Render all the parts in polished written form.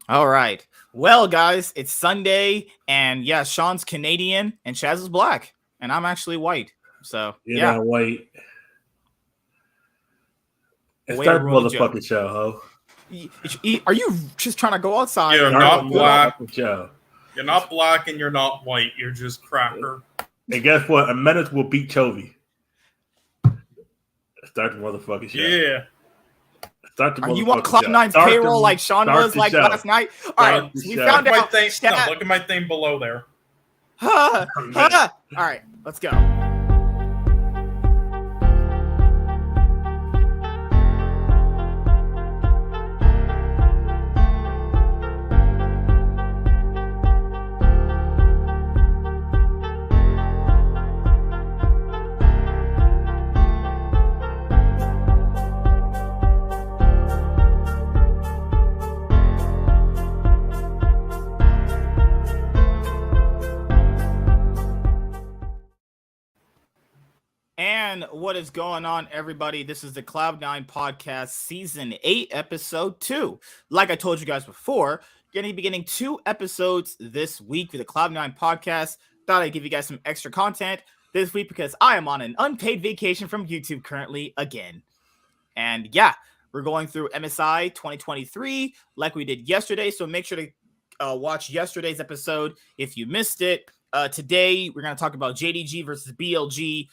All right. Well, guys, it's Sunday, and yeah, Sean's Canadian and Chaz is black, and I'm actually white. So You're yeah, not white. It's way to start the ruin the joke. motherfucking show, ho. Are you just trying to go outside? You're and Start not the good old- black. motherfucking show. You're not black and you're not white. You're just cracker. And guess what? A menace will beat Chovy. Start the motherfucking show. Yeah. Start the Are motherfucking you on show. Cloud9's Start payroll the- like Sean start was the like show. last night? All Start right, the so we show. found Look at my out. thing. Shaq- No, look at my thing below there. All right, let's go. And what is going on, everybody? This is the Cloud9 podcast, season 8, episode 2. Like I told you guys before, going to be beginning 2 episodes this week for the Cloud9 podcast. Thought I'd give you guys some extra content this week because I am on an unpaid vacation from YouTube currently again. And yeah, we're going through MSI 2023 like we did yesterday. So make sure to watch yesterday's episode if you missed it. Today, we're going to talk about JDG versus BLG.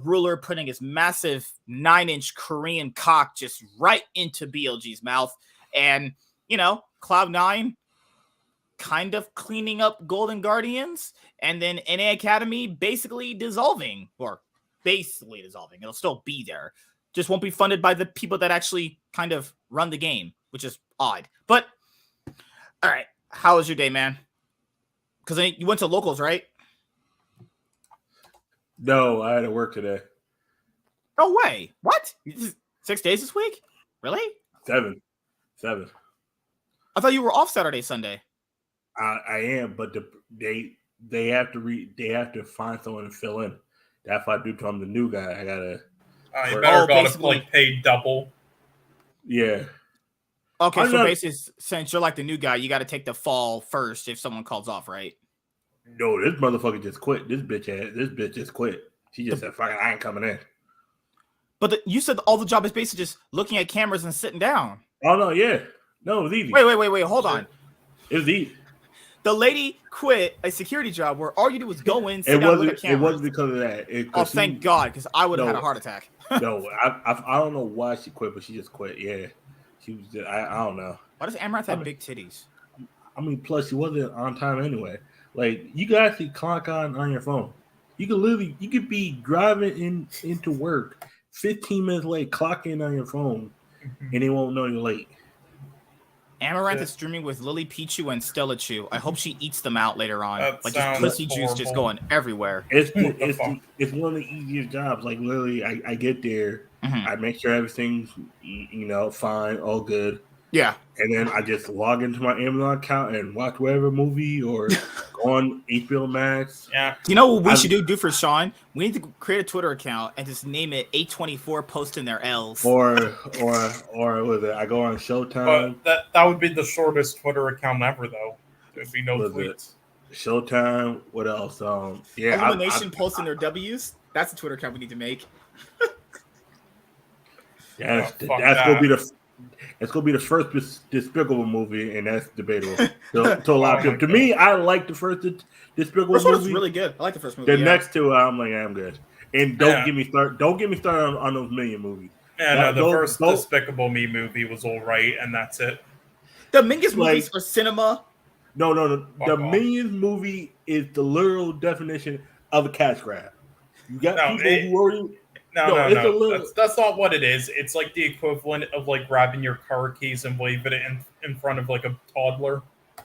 Ruler putting his massive 9-inch Korean cock just right into BLG's mouth. And, you know, Cloud9 kind of cleaning up Golden Guardians. And then NA Academy basically dissolving. It'll still be there. Just won't be funded by the people that actually kind of run the game, which is odd. But, all right. How was your day, man? Because you went to locals, right? No, I had to work today. No way. What? 6 days this week? Really? 7. I thought you were off Saturday, Sunday. I am, but they have to find someone to fill in. That's why I do. I'm the new guy. I gotta. You better got like paid double. Yeah. Okay, so basically, since you're like the new guy, you got to take the fall first if someone calls off, right? No, this motherfucker just quit. This bitch just quit. She just said, "Fuck it, I ain't coming in." But you said all the job is basically just looking at cameras and sitting down. Oh no, yeah, no, it was easy. Wait, hold on. It was easy. The lady quit a security job where all you do was go in, sit down, look at cameras. It wasn't because of that. Thank God, because I would have had a heart attack. No, I don't know why she quit, but she just quit. Yeah, she was. I don't know. Why does Amaranth have big titties? I mean, plus she wasn't on time anyway. Like you can actually clock on your phone. You could be driving into work, 15 minutes late, clock in on your phone, and they won't know you're late. Amaranth is streaming with Lily Pichu and Stella Chu. I hope she eats them out later on. Like just pussy juice just going everywhere. It's one of the easiest jobs. Like literally, I get there, I make sure everything's fine, all good. Yeah. And then I just log into my Amazon account and watch whatever movie or go on HBO Max. Yeah. You know what we should do for Sean? We need to create a Twitter account and just name it 824 posting their L's. Or was it? I go on Showtime. But that would be the shortest Twitter account ever, though. There'd be no tweets. Showtime. What else? Illumination posting their W's. That's a Twitter account we need to make. That's gonna be the. It's gonna be the first Despicable movie, and that's debatable. To a lot of people. To me, I like the first Despicable movie. First one was really good. I like the first movie. The next two, I'm like, I'm good. And don't get me started. Don't get me started on those Minion movies. Yeah, the first Despicable Me movie was all right, and that's it. The Mingus movies are cinema. No. The Minions movie is the literal definition of a cash grab. You got people who already. No. That's not what it is. It's like the equivalent of like grabbing your car keys and waving it in front of like a toddler.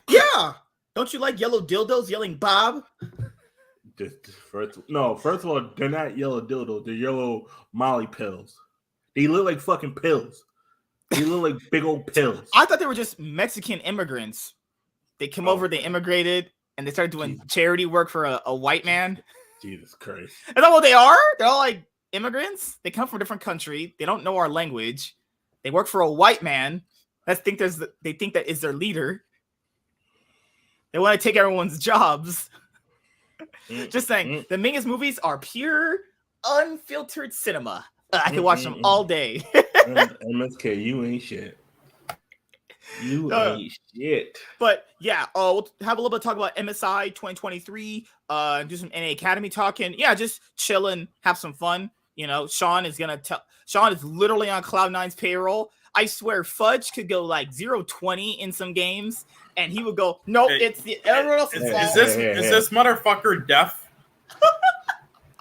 Yeah. Don't you like yellow dildos yelling Bob? First of all, they're not yellow dildos. They're yellow Molly pills. They look like fucking pills. They look like big old pills. I thought they were just Mexican immigrants. They came over, they immigrated, and they started doing charity work for a white man. Jesus Christ. Is that what they are? They're all like immigrants. They come from a different country. They don't know our language. They work for a white man. They think that is their leader. They want to take everyone's jobs. Just saying, the Mingus movies are pure, unfiltered cinema. I can watch them all day. MSK, you ain't shit. You ain't shit. But yeah, we'll have a little bit of talk about MSI 2023. Do some NA Academy talking. Yeah, just chilling, have some fun. You know, Sean is literally on Cloud9's payroll. I swear, Fudge could go like 0-20 in some games, and he would go, "Nope, it's the everyone else's fault." Is this motherfucker deaf?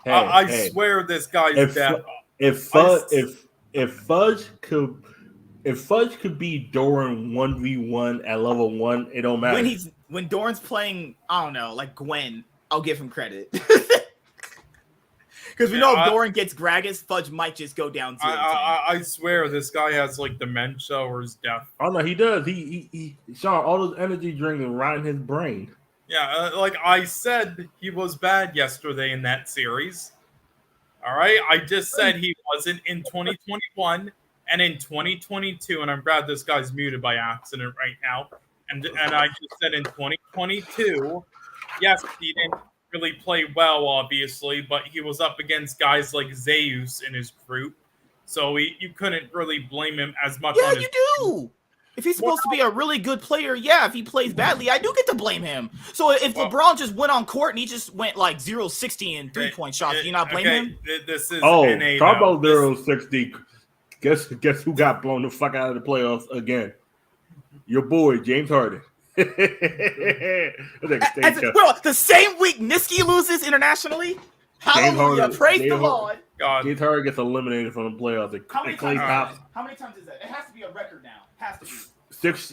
I swear this guy's deaf. If Fudge could be Doran 1v1 at level 1, it don't matter. When Doran's playing, I don't know, like Gwen, I'll give him credit. Because we know if Doran gets Gragas, Fudge might just go down 0-10. I swear this guy has like dementia or is deaf. Oh no, he does. He Sean, all those energy drinks right in his brain. Yeah, like I said, he was bad yesterday in that series. All right, I just said he wasn't in 2021 and in 2022, and I'm glad this guy's muted by accident right now. And I just said in 2022, yes, he didn't really play well, obviously, but he was up against guys like Zeus in his group, so you couldn't really blame him as much. Yeah, you do. If he's supposed to be a really good player, yeah, if he plays badly, I do get to blame him. So if LeBron just went on court and he just went like 0-60 in 3-point shots, do you not blame him? This is NA talk about 0-60. Guess who got blown the fuck out of the playoffs again? Your boy, James Harden. Well, the same week Niski loses internationally. Hallelujah! Praise the Lord. God. James Harden gets eliminated from the playoffs. How many times is that? It has to be a record now. Has to be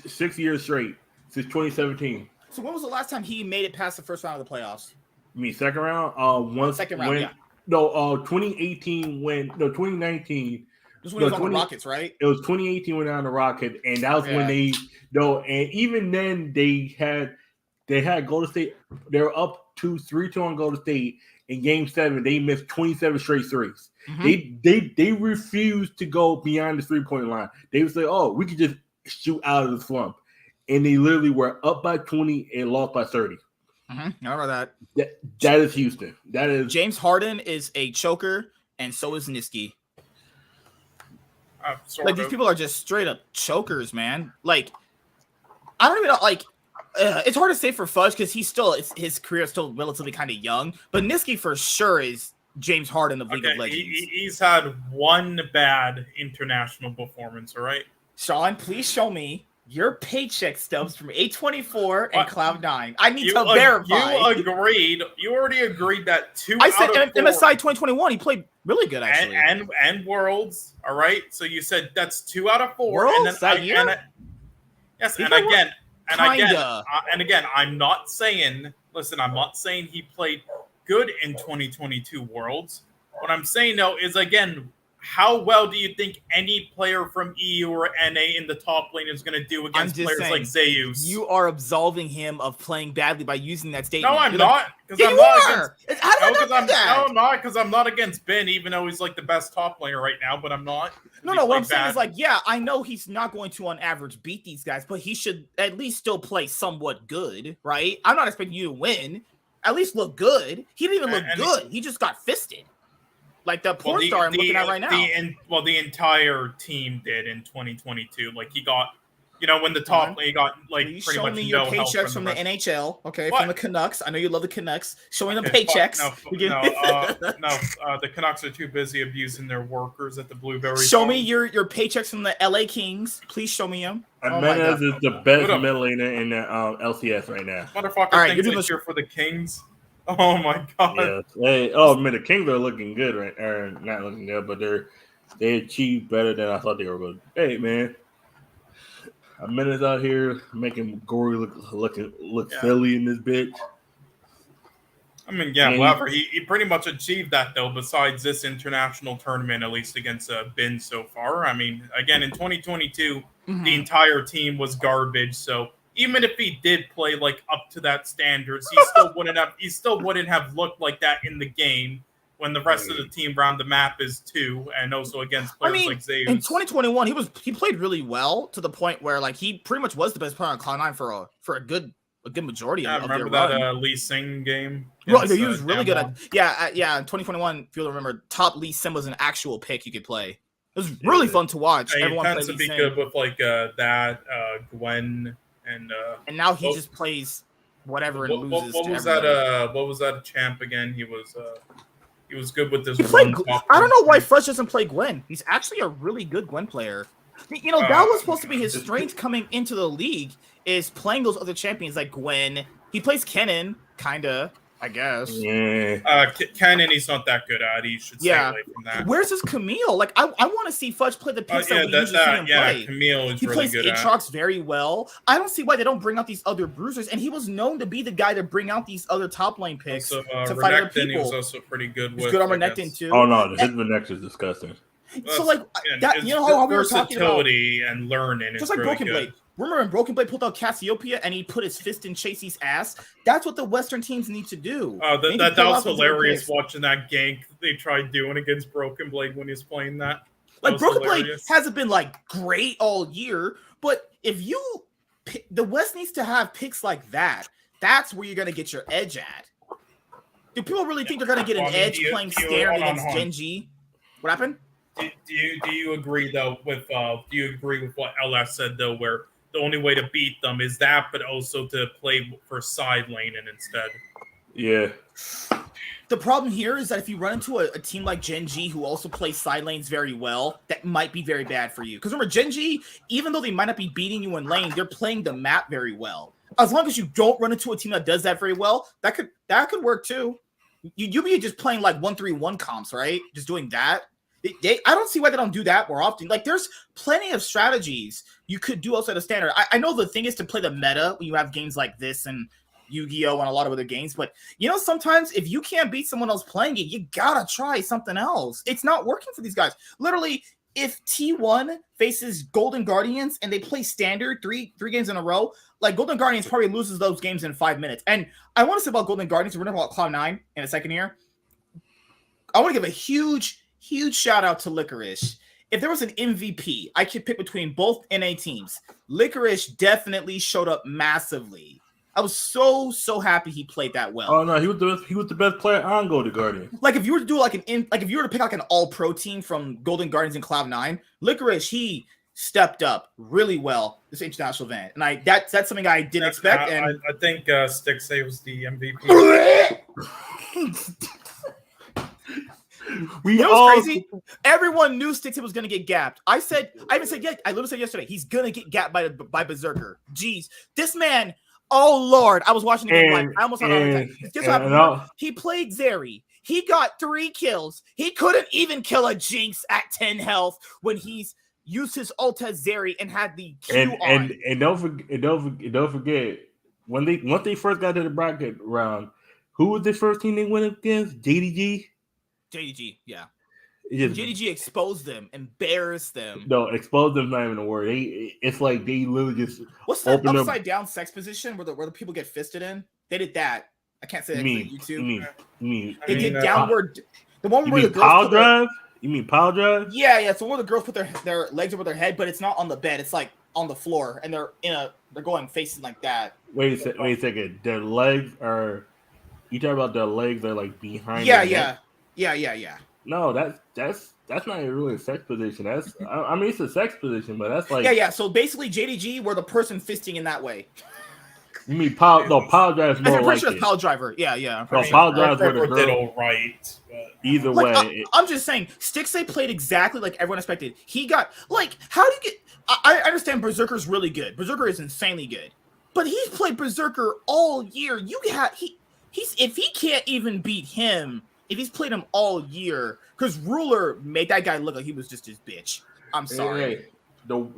6 years straight since 2017. So when was the last time he made it past the first round of the playoffs? You mean second round? Second round. Yeah. No, 2018 2019. This when he was on the Rockets, right? It was 2018 when they were on the Rockets, and that was when and even then they had Golden State. They were up 3-2 on Golden State. In Game 7, they missed 27 straight threes. Mm-hmm. They refused to go beyond the 3-point line. They would say, "Oh, we could just shoot out of the slump," and they literally were up by 20 and lost by 30. Mm-hmm. I remember that. That is Houston. That is James Harden is a choker, and so is Niski. These people are just straight up chokers, man. Like, I don't even know. Like, it's hard to say for Fudge because his career is still relatively kind of young. But Niski for sure is James Harden of League of Legends. He's had one bad international performance, all right? Sean, please show me your paycheck stubs from A24 and Cloud9. I need to verify. You already agreed that I said MSI 2021. He played really good, actually. And Worlds, all right? So you said that's 2 out of 4. Worlds and then that year? Yes, and again, I'm not saying he played good in 2022 Worlds. What I'm saying, though, is, again, how well do you think any player from EU or NA in the top lane is going to do against players like Zeus? You are absolving him of playing badly by using that statement. No, I'm not. Because I'm not against Ben, even though he's like the best top player right now, but I'm not. No, what I'm saying is, like, yeah, I know he's not going to, on average, beat these guys, but he should at least still play somewhat good, right? I'm not expecting you to win. At least look good. He didn't even look good. He just got fisted. Like the porn star I'm looking at right now. The entire team did in 2022. Like he got, when the top he got like please pretty show much me no your paychecks help from the NHL. Okay, what? From the Canucks. I know you love the Canucks. Show me the paychecks. The Canucks are too busy abusing their workers at the Blueberry. Show me your paychecks from the LA Kings. Please show me them. Menez is the best middle laner in the LCS right now. Motherfucker thinks they cheer for the Kings. Oh my god! Yeah. The Kings are looking good, right? Or not looking good, but they achieved better than I thought they were going to. Hey, man, Menez out here making Gory look silly in this bitch. I mean, yeah, whatever. He pretty much achieved that though. Besides this international tournament, at least against Ben so far. I mean, again in 2022, the entire team was garbage. So. Even if he did play like up to that standards, he still wouldn't have looked like that in the game when the rest of the team around the map is 2 and also against players like Zeus. In 2021, he played really well to the point where like he pretty much was the best player on Cloud9 for a good a good majority I of their remember run. that Lee Sing game. Well, against, he was really good Damwon. at in 2021. If you remember, top Lee Sin was an actual pick you could play. It was really fun to watch. He Everyone tends play to Lee be Sin. good with like that Gwen and now he oh, just plays whatever and loses. What to was everybody. that? What was that champ again? He was good with this He played. one. I don't know why Fudge doesn't play Gwen. He's actually a really good Gwen player. You know, that was supposed to be his strength coming into the league, is playing those other champions like Gwen. He plays Kennen, kinda, I guess. Yeah. Kennen, he's not that good at. He should stay away from that. Where's his Camille? Like, I want to see Fudge play the picks that we usually see him play. Camille is he really plays good Aatrox very well. I don't see why they don't bring out these other bruisers, and he was known to be the guy to bring out these other top lane picks also, to fight other Renekton, people. he was also pretty good with. He's good on Renekton too. Oh no, his Renekton is disgusting. So like that, you know how we were talking about versatility and learning, just is like really Broken good. Blade. Remember when Broken Blade pulled out Cassiopeia and he put his fist in Chasey's ass? That's what the Western teams need to do. That was hilarious watching that gank they tried doing against Broken Blade when he was playing that. Like Broken Blade hasn't been like great all year, but if the West needs to have picks like that. That's where you're gonna get your edge at. Do people really think they're gonna get an edge playing Stann against Genji? What happened? Do you agree though with what LS said though, where the only way to beat them is that, but also to play for side lane and instead? Yeah. The problem here is that if you run into a team like Genji who also plays side lanes very well, that might be very bad for you. Because remember, Genji, even though they might not be beating you in lane, they're playing the map very well. As long as you don't run into a team that does that very well, that could work too. You'd be just playing like 1-3-1 comps, right? Just doing that. I don't see why they don't do that more often. Like, there's plenty of strategies you could do outside of standard. I know the thing is to play the meta when you have games like this and Yu-Gi-Oh! And a lot of other games, but you know, sometimes if you can't beat someone else playing it, you gotta try something else. It's not working for these guys. Literally, if T1 faces Golden Guardians and they play standard three games in a row, like Golden Guardians probably loses those games in 5 minutes. And I want to say about Golden Guardians, we're going to talk about Cloud9 in a second here. I want to give a huge shout out to Licorice. If there was an MVP, I could pick between both NA teams. Licorice definitely showed up massively. I was so happy he played that well. Oh no, he was the best player on Golden Guardian. Like if you were to do if you were to pick like an all-pro team from Golden Guardians and Cloud9, Licorice, he stepped up really well this international event, and that's something I didn't expect. And I think Stixay was the MVP. You know what's crazy? Everyone knew Stixay was going to get gapped. I even said I literally said yesterday, he's going to get gapped by Berserker. Jeez, this man. Oh Lord, I was watching the game. I almost had an attack. He played Zeri. He got 3 kills. He couldn't even kill a Jinx at 10 health when he's used his ult as Zeri and had the Q on. And don't forget once they first got to the bracket round, who was the first team they went against? JDG. JDG, yeah. JDG exposed them, embarrassed them. No, exposed them not even a word. It's like they literally just. What's that upside down sex position where the people get fisted in? They did that. I can't say that for YouTube. They did downward. The one where the girls pile drive. You mean pile drive? Yeah. So where the girls put their legs over their head, but it's not on the bed. It's like on the floor, and they're going facing like that. Wait a second. Their legs are. You talk about their legs are like behind. Yeah. No, that's not really a sex position. That's I mean it's a sex position, but that's like yeah. So basically, JDG were the person fisting in that way. You mean pile drive is more I'm pretty like sure it's pile driver. Yeah. No, pile drive where the girl did all right. But either way, I'm just saying, Stixay played exactly like everyone expected. He got how do you get? I understand Berserker's really good. Berserker is insanely good, but he's played Berserker all year. He's if he can't even beat him. If he's played him all year, because Ruler made that guy look like he was just his bitch. I'm sorry. Hey, the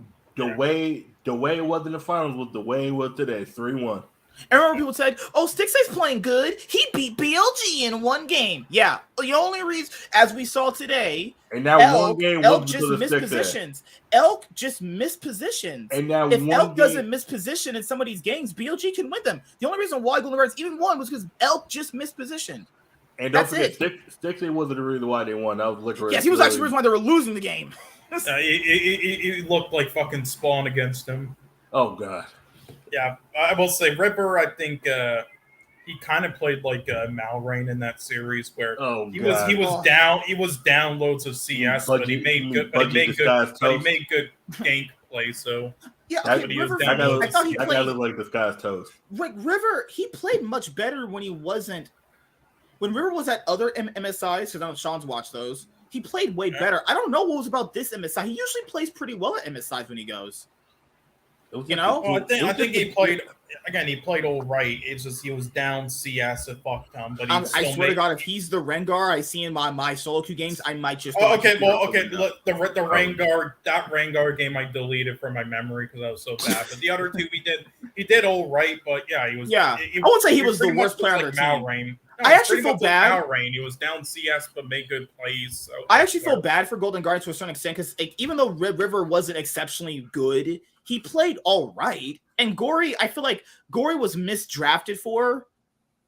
way it was in the finals was the way it was today. 3-1. I remember people said, "Oh, Stixay's playing good. He beat BLG in 1 game." Yeah, the only reason, as we saw today, and that one game Elk just missed positions. Elk just missed positions. And that if Elk doesn't miss position in some of these games, BLG can win them. The only reason why Golden Guardians even won was because Elk just missed position. And don't forget, Stixay wasn't the reason why they won. That was Licorice. Yes, he was actually the reason why they were losing the game. He looked like fucking Spawn against him. Oh god, Yeah, I will say River. I think he kind of played like Malrain in that series where Oh he god. was down loads of CS, but he made good gank play. So Yeah, That, okay, but he was River. down loads I of thought he CS. that guy played looked like this guy's toast. like River. He played much better when he wasn't. When River was at other MSIs, because I know Sean's watched those. He played way better. I don't know what was about this MSI. He usually plays pretty well at MSIs when he goes. You know? Well, I think he played again. He played all right. It's just he was down CS a fuck ton, but I swear to God, if he's the Rengar I see in my solo queue games, I might just. Okay. Look, the Rengar, that Rengar game I deleted from my memory because I was so bad. But the other two he did all right. But yeah, he was. Yeah, I won't say he was the worst player on their team. Malrain. No, I actually feel bad. Malrain. He was down CS but made good plays. So I actually feel bad for Golden Guardians to a certain extent because even though River wasn't exceptionally good, he played all right. And Gory, I feel like Gory was misdrafted for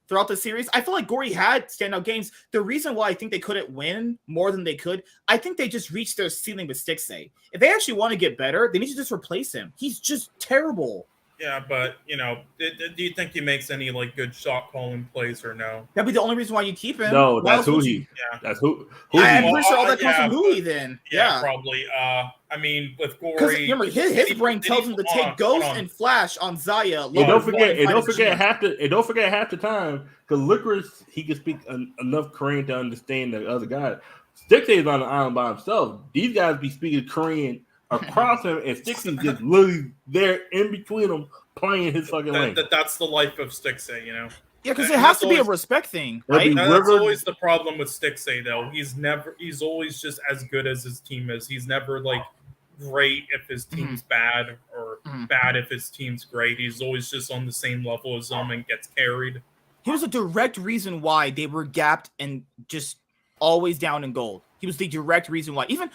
throughout the series. I feel like Gory had standout games. The reason why I think they couldn't win more than they could, I think they just reached their ceiling with Stixay. If they actually want to get better, they need to just replace him. He's just terrible. Yeah, but do you think he makes any like good shot calling plays or no? That'd be the only reason why you keep him. No, Why that's else would Huhi. you- Yeah, That's who. I'm Huhi. pretty sure all that comes yeah, from Hui then. Yeah, probably. I mean, with Because Gory, remember, his brain tells him to take Ghost and Flash on Zaya. And don't forget half the time because Licorice he can speak enough Korean to understand the other guy. Stixay is on the island by himself. These guys be speaking Korean across him, and Stixay's just literally there in between them playing his fucking lane. That's the life of Stixay, Yeah, because it has to be a respect thing, right? That's always the problem with Stixay, though. He's always just as good as his team is. He's never like great if his team's bad or bad if his team's great. He's always just on the same level as them and gets carried. He was a direct reason why they were gapped and just always down in gold. He was the direct reason why. Even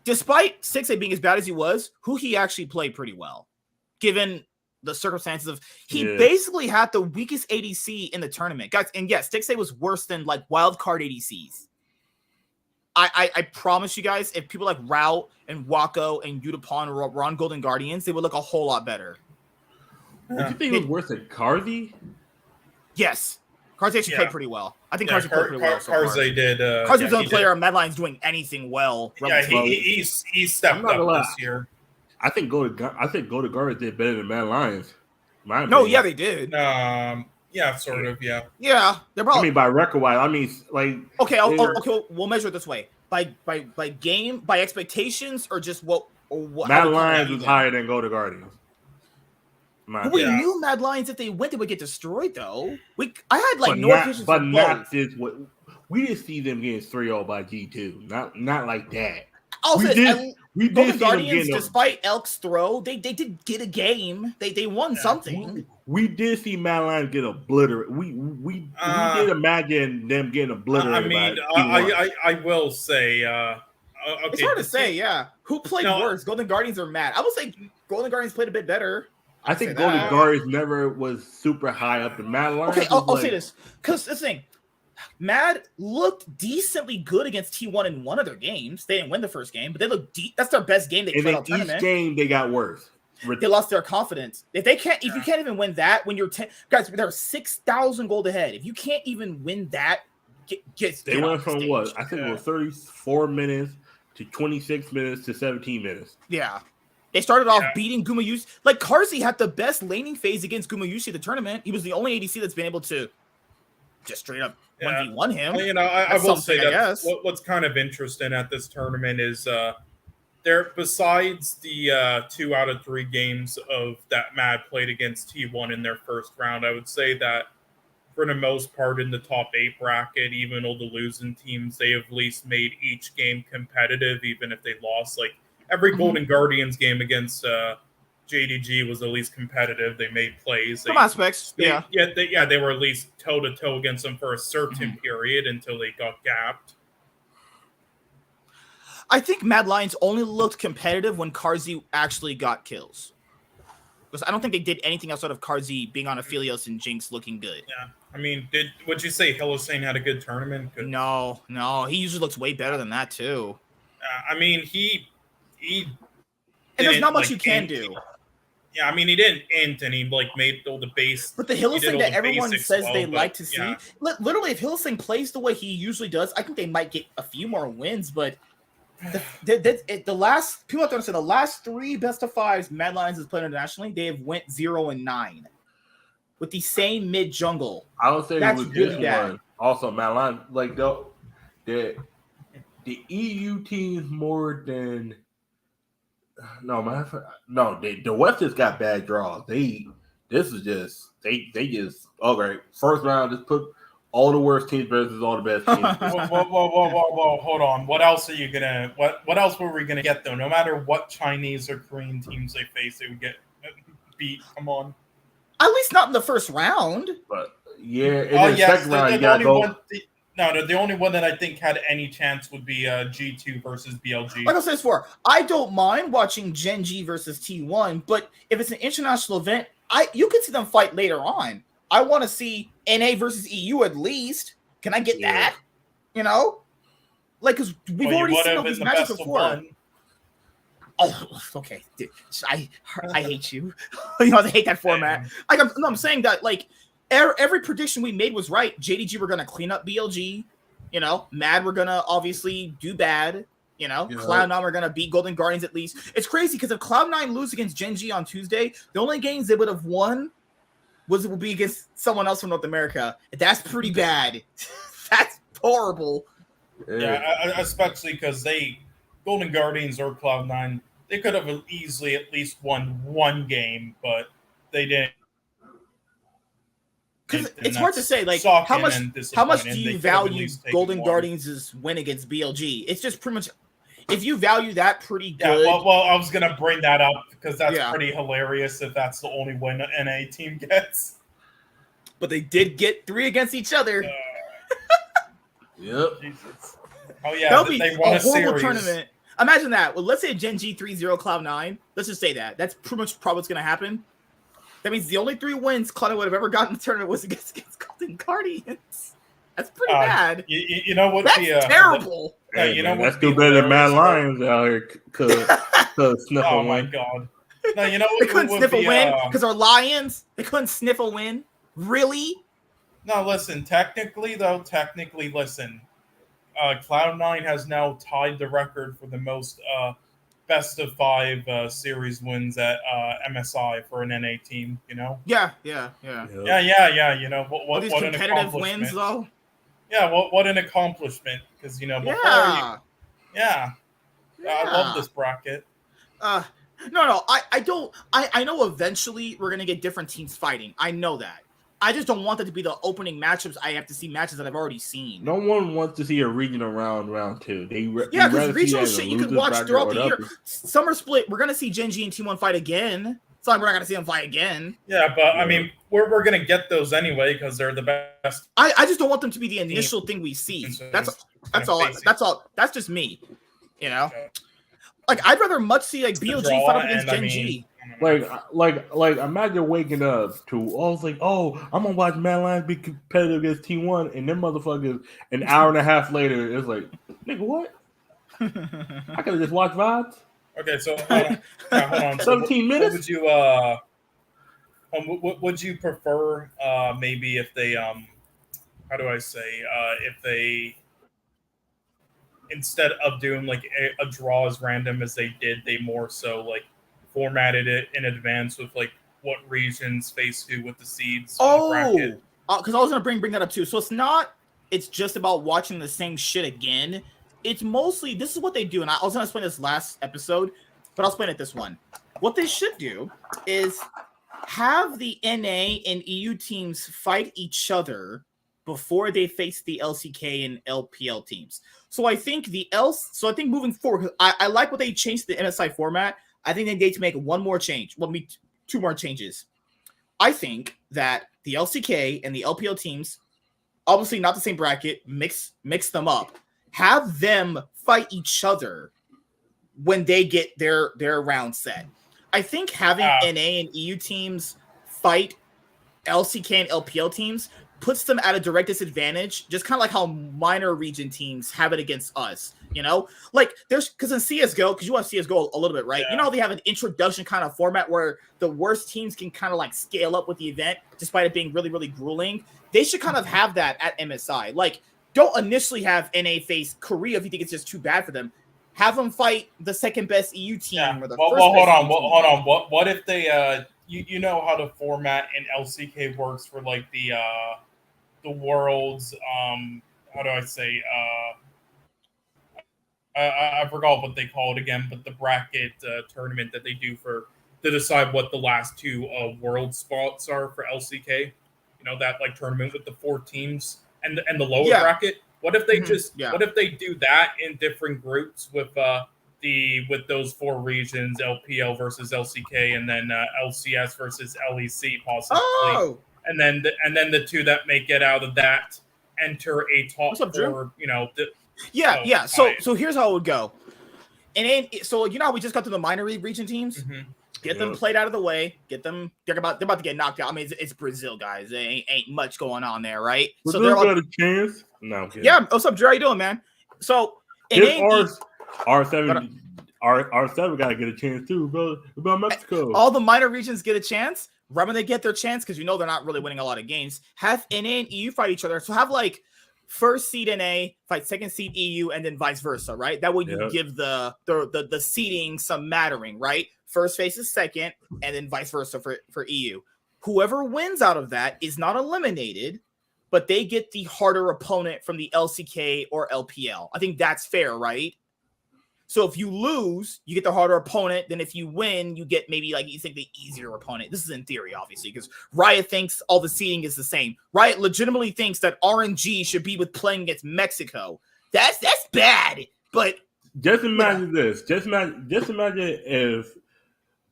despite Stixay being as bad as he was, he actually played pretty well, given the circumstances of basically had the weakest ADC in the tournament, guys. And yes, Stixay was worse than like wild card ADCs. I promise you guys, if people like Rout and Wako and Yutapon were on Golden Guardians, they would look a whole lot better. Did you think it was worse than Karzi? Yes. Karzi actually played pretty well. I think Karzi played pretty well. Karzi did. Karzi was the only player on Mad Lions doing anything well. Yeah, he stepped up this year. I think Go to Guardians did better than Mad Lions. No, yeah, they did. Yeah, sort of. Yeah. Yeah, they're probably. I mean, by record wise, I mean like. Okay, okay. We'll measure it this way: by game, by expectations, or just what? Mad Lions was higher than Go to Guardians. We knew Mad Lions if they went, they would get destroyed. Though I had like no vision but not this. We didn't see them getting 3-0 by G2. Not like that. We did Guardians, despite Elk's throw, they did get a game. They won something. We did see Mad Lions get obliterated. We did imagine them getting obliterated. I mean, I will say, okay, it's hard to say. Yeah, who played worse, Golden Guardians or Mad? I would say Golden Guardians played a bit better. I think Golden Guardians never was super high up in Mad Lions. Okay, I'll say this because this thing. Mad looked decently good against T1 in one of their games. They didn't win the first game, but they looked that's their best game they played all tournament. Each game they got worse. They lost their confidence. If you can't even win that when you're 10 guys, they're 6,000 gold ahead. If you can't even win that, they went from what? I think it was 34 minutes to 26 minutes to 17 minutes. Yeah. They started off beating Gumayusi. Like Karzi had the best laning phase against Gumayusi at the tournament. He was the only ADC that's been able to just straight up 1v1 him. You know, I will say that what's kind of interesting at this tournament is there, besides the 2 out of 3 games of that Mad played against T1 in their first round, I would say that for the most part in the top 8 bracket, even all the losing teams, they have at least made each game competitive, even if they lost. Like every Golden Guardians game against JDG was at least competitive. They made plays. Some aspects, they were at least toe-to-toe against them for a certain period until they got gapped. I think Mad Lions only looked competitive when Karzi actually got kills. Because I don't think they did anything outside of Karzi being on Aphelios and Jinx looking good. Yeah. I mean, would you say Hillosane had a good tournament? Good. No. He usually looks way better than that, too. I mean, he and there's not much you can do. Yeah, I mean, he didn't int, and he like made all the base. But the he did Hillsing all that the everyone basics says well, they but, like to see, yeah. literally, if Hillsing plays the way he usually does, I think they might get a few more wins. But the last people have to understand the last 3 best of 5s Mad Lions has played internationally, they have went 0-9 with the same mid jungle. I would say That's with really this bad. one, also Mad Lions, like the EU teams more than the West has got bad draws. They just okay. First round, just put all the worst teams versus all the best teams. Whoa, hold on. What else are you gonna? What else were we gonna get though? No matter what Chinese or Korean teams they face, they would get beat. Come on. At least not in the first round. But yeah, in the second round, you gotta go. The only one that I think had any chance would be G2 versus BLG. Like I said before, I don't mind watching Gen G versus T1, but if it's an international event, you can see them fight later on. I want to see NA versus EU at least. Can I get that? You know, like because we've already seen all these matches before. Oh, okay. I hate you. You know, I hate that format. I'm saying that like. Every prediction we made was right. JDG were going to clean up BLG. You know, Mad were going to obviously do bad. You know, yeah. Cloud9 were going to beat Golden Guardians at least. It's crazy because if Cloud9 lose against Gen G on Tuesday, the only games they would have won would be against someone else from North America. That's pretty bad. That's horrible. Yeah, especially because Golden Guardians or Cloud9, they could have easily at least won one game, but they didn't. Because it's hard to say, like, how much do you value Golden Guardians' win against BLG? It's just pretty much, if you value that pretty good. Yeah, well, I was going to bring that up because that's pretty hilarious if that's the only win an NA team gets. But they did get 3 against each other. Yep. Jesus. Oh, yeah, that'll be they won a horrible series. Tournament. Imagine that. Well, let's say Gen G 3-0 Cloud9. Let's just say that. That's pretty much probably what's going to happen. That means the only 3 wins Cloud9 would have ever gotten in the tournament was against Golden Guardians. That's pretty bad. You know what? That's terrible. Hey, you know what? That's still better than Mad Lions out here. Could sniff a win. Oh my god! No, you know what? They couldn't sniff a win because our Lions. They couldn't sniff a win. Really? No, listen. Technically, listen. Cloud9 has now tied the record for the most best of 5 series wins at MSI for an NA team, you know? Yeah. You know, what these an competitive wins, though? Yeah, what an accomplishment. Because, you know, before I love this bracket. No, I don't. I know eventually we're going to get different teams fighting. I know that. I just don't want that to be the opening matchups. I have to see matches that I've already seen. No one wants to see a regional round 2. Because regional shit you can watch throughout the year. Summer split, we're gonna see Gen G and T1 fight again. It's not like we're not gonna see them fight again. Yeah, but I mean, we're gonna get those anyway because they're the best. I just don't want them to be the initial thing we see. That's all. That's just me. You know, like I'd rather much see like BLG fight up against Gen G. Like imagine waking up to I'm gonna watch Mad Lions be competitive against T1 and them motherfuckers an hour and a half later it's like, nigga, what? I could have just watched VODs. Okay, so hold on. 17 minutes. Would you prefer maybe if they if they instead of doing like a draw as random as they did, they more so like formatted it in advance with like what regions face who with the seeds. Because I was gonna bring that up too. So it's just about watching the same shit again. It's mostly this is what they do, and I was gonna explain this last episode, but I'll explain it this one. What they should do is have the NA and EU teams fight each other before they face the LCK and LPL teams. So I think moving forward, I like what they changed the MSI format. I think they need to make one more change. Well, 2 more changes. I think that the LCK and the LPL teams, obviously not the same bracket, mix them up. Have them fight each other when they get their round set. I think having NA and EU teams fight LCK and LPL teams puts them at a direct disadvantage, just kind of like how minor region teams have it against us. You know, like there's because in CS:GO, because you want CS:GO a little bit, right? Yeah. You know, they have an introduction kind of format where the worst teams can kind of like scale up with the event, despite it being really, really grueling. They should kind of have that at MSI. Like, don't initially have NA face Korea if you think it's just too bad for them. Have them fight the second best EU team or the first. Hold on. What if they you know how the format in LCK works for like the world's how do I say I forgot what they call it again, but the bracket tournament that they do to decide what the last two world spots are for LCK. You know, that like tournament with the 4 teams and the lower bracket. What if they what if they do that in different groups with those 4 regions, LPL versus LCK, and then LCS versus LEC possibly. Oh. And then the 2 that make it out of that enter a top 4, you know, So here's how it would go. And then, so you know how we just got to the minor league region teams? Mm-hmm. Get them played out of the way. Get them. They're about to get knocked out. I mean, it's Brazil, guys. There ain't much going on there, right? So they're got a chance. No. Yeah. What's up, Jerry? How you doing, man? So R7 got to get a chance too, about Mexico. All the minor regions get a chance. Right when they get their chance, because you know they're not really winning a lot of games. Have NA and EU fight each other. So have like first seed NA fight second seed EU, and then vice versa, right? That way you give the seeding some mattering, right? First faces second, and then vice versa for EU. Whoever wins out of that is not eliminated, but they get the harder opponent from the LCK or LPL. I think that's fair, right? So if you lose, you get the harder opponent. Then if you win, you get maybe like you think the easier opponent. This is in theory, obviously, because Riot thinks all the seeding is the same. Riot legitimately thinks that RNG should be with playing against Mexico. That's bad. But just imagine this. Just imagine if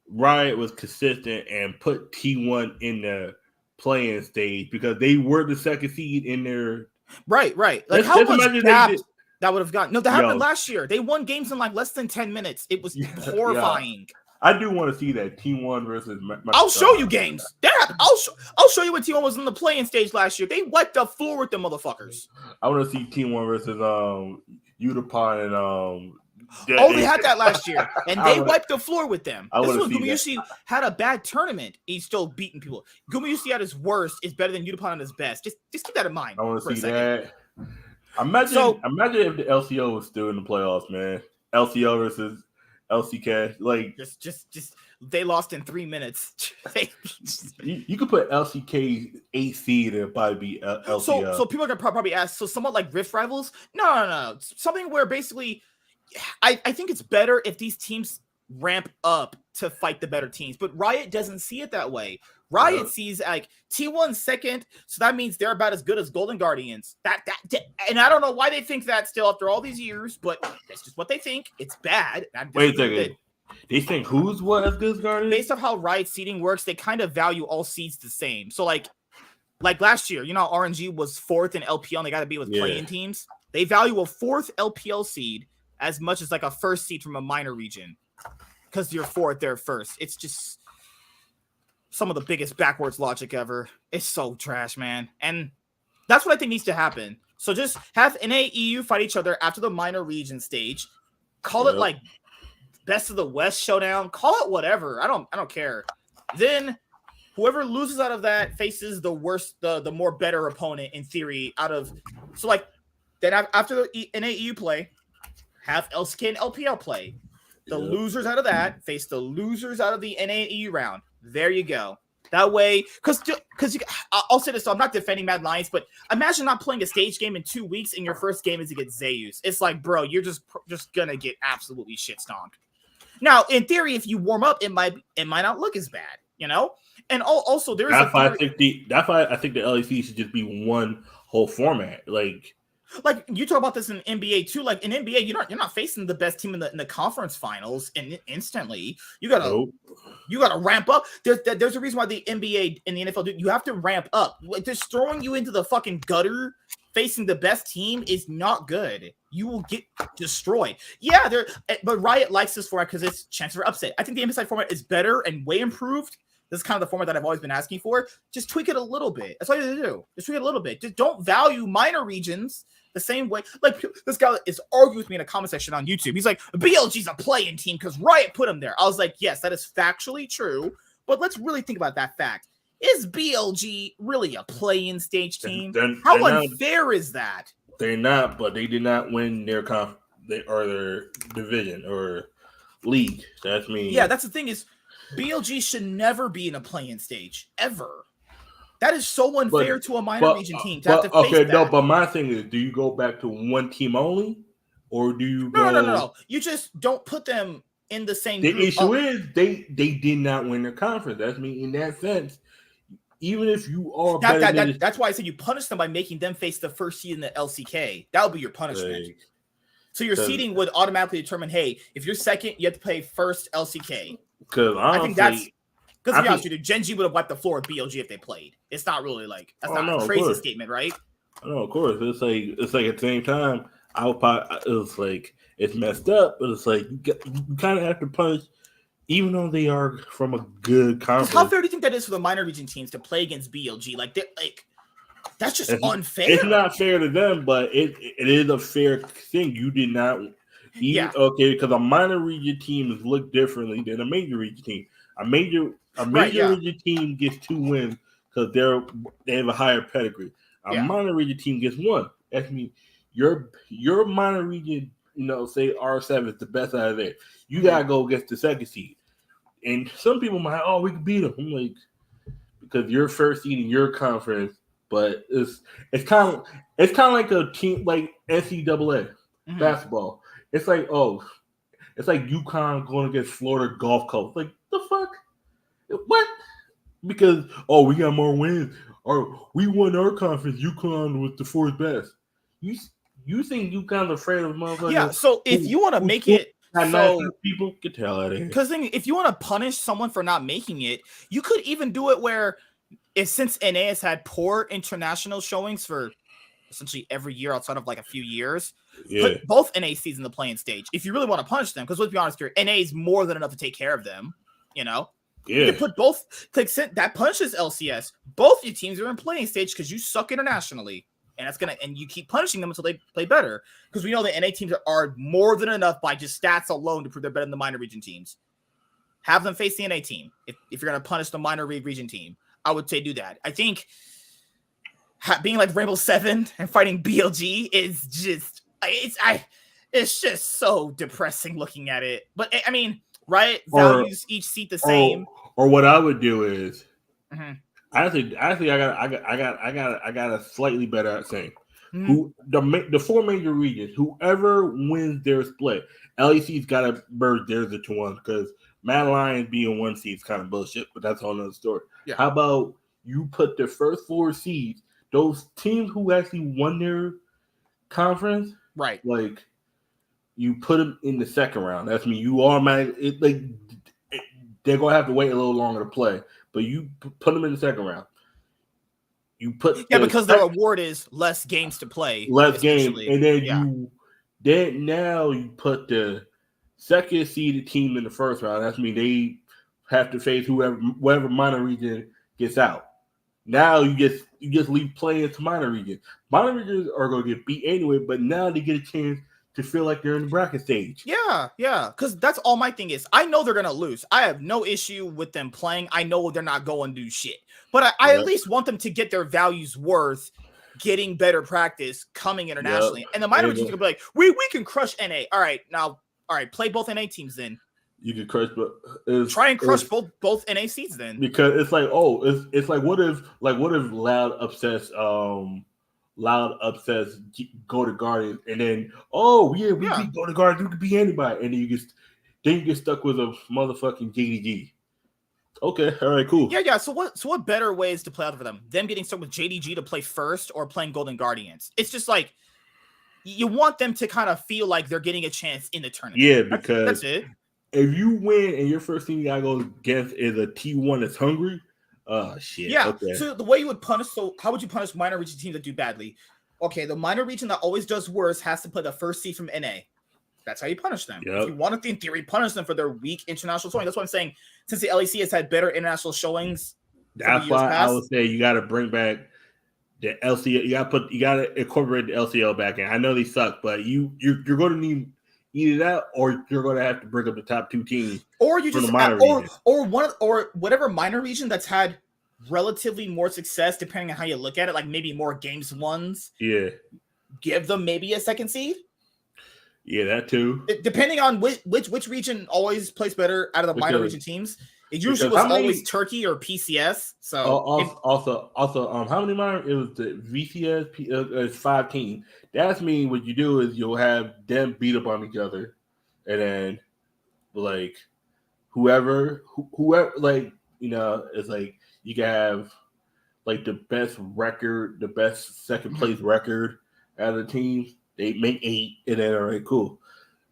Riot was consistent and put T1 in the playing stage because they were the second seed in their right. Like how much that would have gotten. No, that happened last year. They won games in like less than 10 minutes. It was horrifying. I do want to see that T1 versus. I'll show you games. I'll show you what T1 was in the playing stage last year. They wiped the floor with them motherfuckers. I want to see T1 versus Utapon and they had that last year, and they wiped the floor with them. This one, Gumayusi had a bad tournament. He's still beating people. Gumayusi at his worst is better than Utapon at his best. Just keep that in mind. I want to see that. Imagine if the LCO was still in the playoffs, man. LCO versus LCK, like just they lost in 3 minutes. you could put LCK 8 seed and probably be LCO. So people are gonna probably ask. So somewhat like Rift Rivals? No. Something where basically, I think it's better if these teams ramp up to fight the better teams, but Riot doesn't see it that way. Riot sees like T1 second, so that means they're about as good as Golden Guardians. And I don't know why they think that still after all these years, but that's just what they think. It's bad. Wait a second. They think who's what as good as Guardians? Based off how Riot seeding works, they kind of value all seeds the same. So like last year, you know, RNG was 4th in LPL and they got to be with playing teams. They value a 4th LPL seed as much as like a first seed from a minor region because you're 4th, they're first. It's just some of the biggest backwards logic ever. It's so trash, man. And that's what I think needs to happen. So just have NA, EU fight each other after the minor region stage. Call it like best of the West showdown. Call it whatever. I don't care. Then whoever loses out of that faces the worst, the more better opponent in theory out of. So like then after the NA, EU play, have LCK and LPL play. The losers out of that face the losers out of the NA and EU round. There you go. That way, because I'll say this, so I'm not defending Mad Lions, but imagine not playing a stage game in 2 weeks and your first game is against Zeus. It's like, bro, you're just gonna get absolutely shit stomped. Now, in theory, if you warm up, it might not look as bad, you know. And also there is that's why I think the LEC should just be one whole format, like you talk about this in NBA too. Like in NBA, you're not facing the best team in the conference finals, and instantly you gotta ramp up. There's a reason why the NBA and the NFL you have to ramp up. Like just throwing you into the fucking gutter, facing the best team is not good. You will get destroyed. Yeah, but Riot likes this format because it's chance for upset. I think the MSI format is better and way improved This is kind of the format that I've always been asking for. Just tweak it a little bit. That's all you have to do. Just tweak it a little bit. Just don't value minor regions the same way. Like this guy is arguing with me in a comment section on YouTube. He's like, BLG's a play-in team because Riot put him there. I was like, yes, that is factually true. But let's really think about that fact. Is BLG really a play-in stage team? How unfair is that? They're not, but they did not win their their division or league. That's me. Yeah, that's the thing is BLG should never be in a play-in stage ever. That is so unfair to a minor region team to have to face that. No, but my thing is, do you go back to one team only, or do you go? No. You just don't put them in the same. The issue is they did not win their conference. That's me in that sense. Even if you are that's why I said you punish them by making them face the first seed in the LCK. That would be your punishment. So your seeding would automatically determine, hey, if you're second, you have to play first LCK. Because I think that's because to be honest with you, Gen G would have wiped the floor with BLG if they played. It's not really like that's not a crazy statement, right? No, of course. It's like at the same time, it's like it's messed up, but it's like you kind of have to punish. Even though they are from a good conference. How fair do you think that is for the minor region teams to play against BLG? That's just unfair. It's not fair to them, but it is a fair thing. You did not. Okay, because a minor region team look differently than a major region team. A major region team gets 2 wins because they have a higher pedigree. A minor region team gets 1. That means your minor region, say R7 is the best out of there. You gotta go against the second seed. And some people might, we can beat them. I'm like, because you're first seed in your conference, but it's kind of like a team like NCAA basketball. It's like it's like UConn going against Florida Gulf Coast. Like the fuck, what? Because we got more wins, or we won our conference. UConn was the 4th best. You think UConn's afraid of motherfuckers? Yeah. So if you want to make it. People get the hell out of here. Because if you want to punish someone for not making it, you could even do it where, since NA has had poor international showings for essentially every year outside of like a few years, put both NA seeds in the playing stage. If you really want to punish them, because let's be honest here, NA is more than enough to take care of them. You can put both. That punishes LCS. Both your teams are in playing stage because you suck internationally. And you keep punishing them until they play better. Because we know the NA teams are more than enough by just stats alone to prove they're better than the minor region teams. Have them face the NA team. If you're going to punish the minor region team, I would say do that. I think being like Rainbow 7 and fighting BLG is just, it's just so depressing looking at it. But I mean, Riot values each seat the same. Or what I would do is, Actually, I got a slightly better thing. The 4 major regions, whoever wins their split, LEC's got to merge theirs into one because Mad Lions being 1 seed is kind of bullshit, but that's a whole nother story. Yeah. How about you put the first 4 seeds, those teams who actually won their conference, right? Like you put them in the second round. That's me. You automatically they're gonna have to wait a little longer to play. But you put them in the second round. Because the reward is less games to play. Less games. And then now you put the second seeded team in the first round. That's mean they have to face whatever minor region gets out. Now you just leave playing to minor regions. Minor regions are gonna get beat anyway, but now they get a chance to feel like they're in the bracket stage. Yeah. Because that's all my thing is. I know they're going to lose. I have no issue with them playing. I know they're not going to do shit. But I at least want them to get their values worth getting better practice coming internationally. Yep. And the minor regions are going to be like, we can crush NA. All right, play both NA teams then. You can crush, but try and crush both NA seeds then. Because it's like, it's like what if Loud upsets go to Guardians, and then we beat go to Guardians. We could be anybody, and then you get stuck with a motherfucking JDG. Okay, all right, cool. Yeah. So what better ways to play out for them? Them getting stuck with JDG to play first, or playing Golden Guardians? It's just like you want them to kind of feel like they're getting a chance in the tournament. Yeah, because that's it. If you win and your first team you gotta go against is a T1 that's hungry. Oh shit. Yeah. Okay. So the way you would punish, how would you punish minor region teams that do badly? Okay, the minor region that always does worse has to play the first seed from NA. That's how you punish them. Yep. If you want to, in theory, punish them for their weak international showing. That's what I'm saying. Since the LEC has had better international showings, that's why I would say you got to bring back the LCL. You got to incorporate the LCL back in. I know they suck, but you're going to need either that or you're going to have to bring up the top 2 teams, or you just region. or whatever minor region that's had relatively more success, depending on how you look at it. Like maybe more games ones. Yeah, give them maybe a second seed. Yeah, that too. Depending on which region always plays better out of the minor region teams. It usually was always Turkey or PCS. So also, how many minor? It was the VCS. It's 5 teams. That's mean what you do is you'll have them beat up on each other, and then like whoever like it's like you can have like the best record, the best second place record out of the teams. They make 8, and then all right, cool.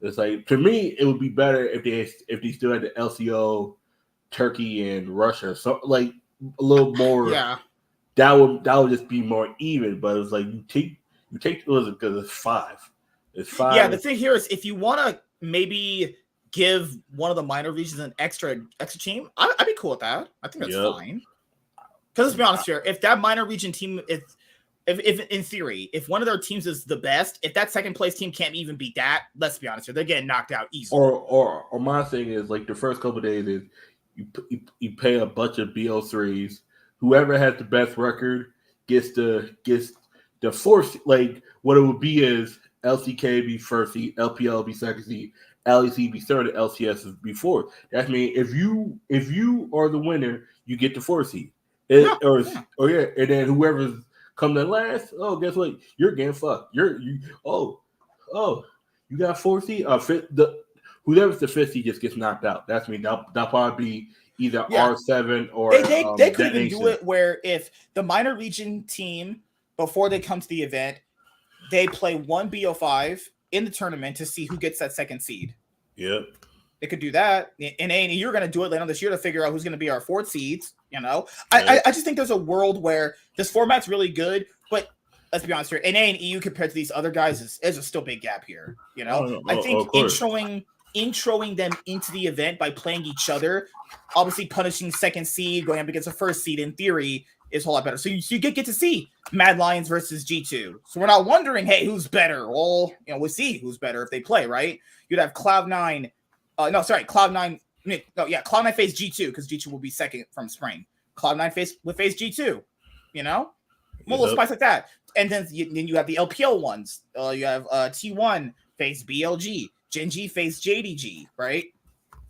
It's like to me, it would be better if they still had the LCO, Turkey and Russia, so like a little more. Yeah, that would just be more even. But it's like you take because it's 5. It's 5. Yeah, the thing here is if you want to maybe give one of the minor regions an extra team, I'd be cool with that. I think that's fine. Because let's be honest here, if that minor region team, if in theory, if one of their teams is the best, if that second place team can't even beat that, let's be honest here, they're getting knocked out easily. Or my thing is like the first couple of days is you pay a bunch of BO3s. Whoever has the best record gets the fourth. Like what it would be is LCK be first seed, LPL be second seed, LEC be third, and LCS be fourth. That means if you are the winner, you get the 4th seed. And then whoever's come to last, guess what? You're getting fucked. You got 4th seed. Whoever's the 5th seed just gets knocked out. That's me. That'll probably be either R7 or they could even do it where if the minor region team before they come to the event, they play one BO5 in the tournament to see who gets that second seed. Yep. They could do that. And A&E, you're going to do it later on this year to figure out who's going to be our 4th seeds. I just think there's a world where this format's really good, but let's be honest here. In A&EU compared to these other guys is a still big gap here. I think introing them into the event by playing each other, obviously punishing second seed, going up against a 1st seed in theory is a whole lot better. So you get to see Mad Lions versus G2. So we're not wondering, hey, who's better? Well, we'll see who's better if they play, right? You'd have Cloud9. Cloud9 face G2 because G2 will be second from spring. Cloud9 face G2, little spice like that. And then you have the LPL ones. You have T1 face BLG, Gen G face JDG, right?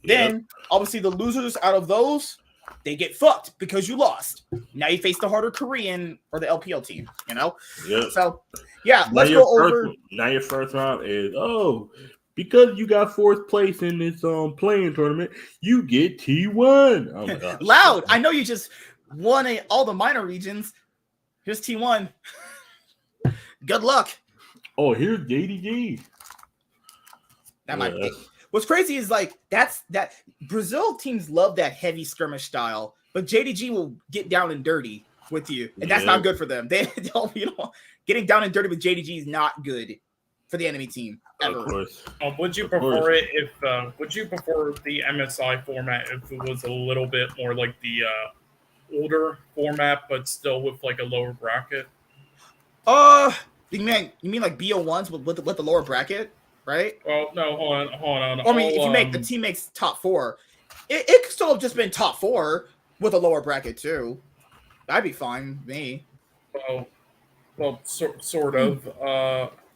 Then obviously the losers out of those, they get fucked because you lost. Now you face the harder Korean or the LPL team, So let's go over. Now your first round is because you got 4th place in this playing tournament, you get T1. Oh my god. Loud. I know you just won all the minor regions. Here's T1. Good luck. Oh, here's JDG. That might be. What's crazy is like that Brazil teams love that heavy skirmish style, but JDG will get down and dirty with you, and that's not good for them. Getting down and dirty with JDG is not good for the enemy team ever. Of course. Would you prefer it if? Would you prefer the MSI format if it was a little bit more like the older format, but still with like a lower bracket? You mean like BO1s with the lower bracket, right? Well, no, hold on. I mean, if the team makes top 4, it could still have just been top 4 with a lower bracket too. That'd be fine with me. Sort of.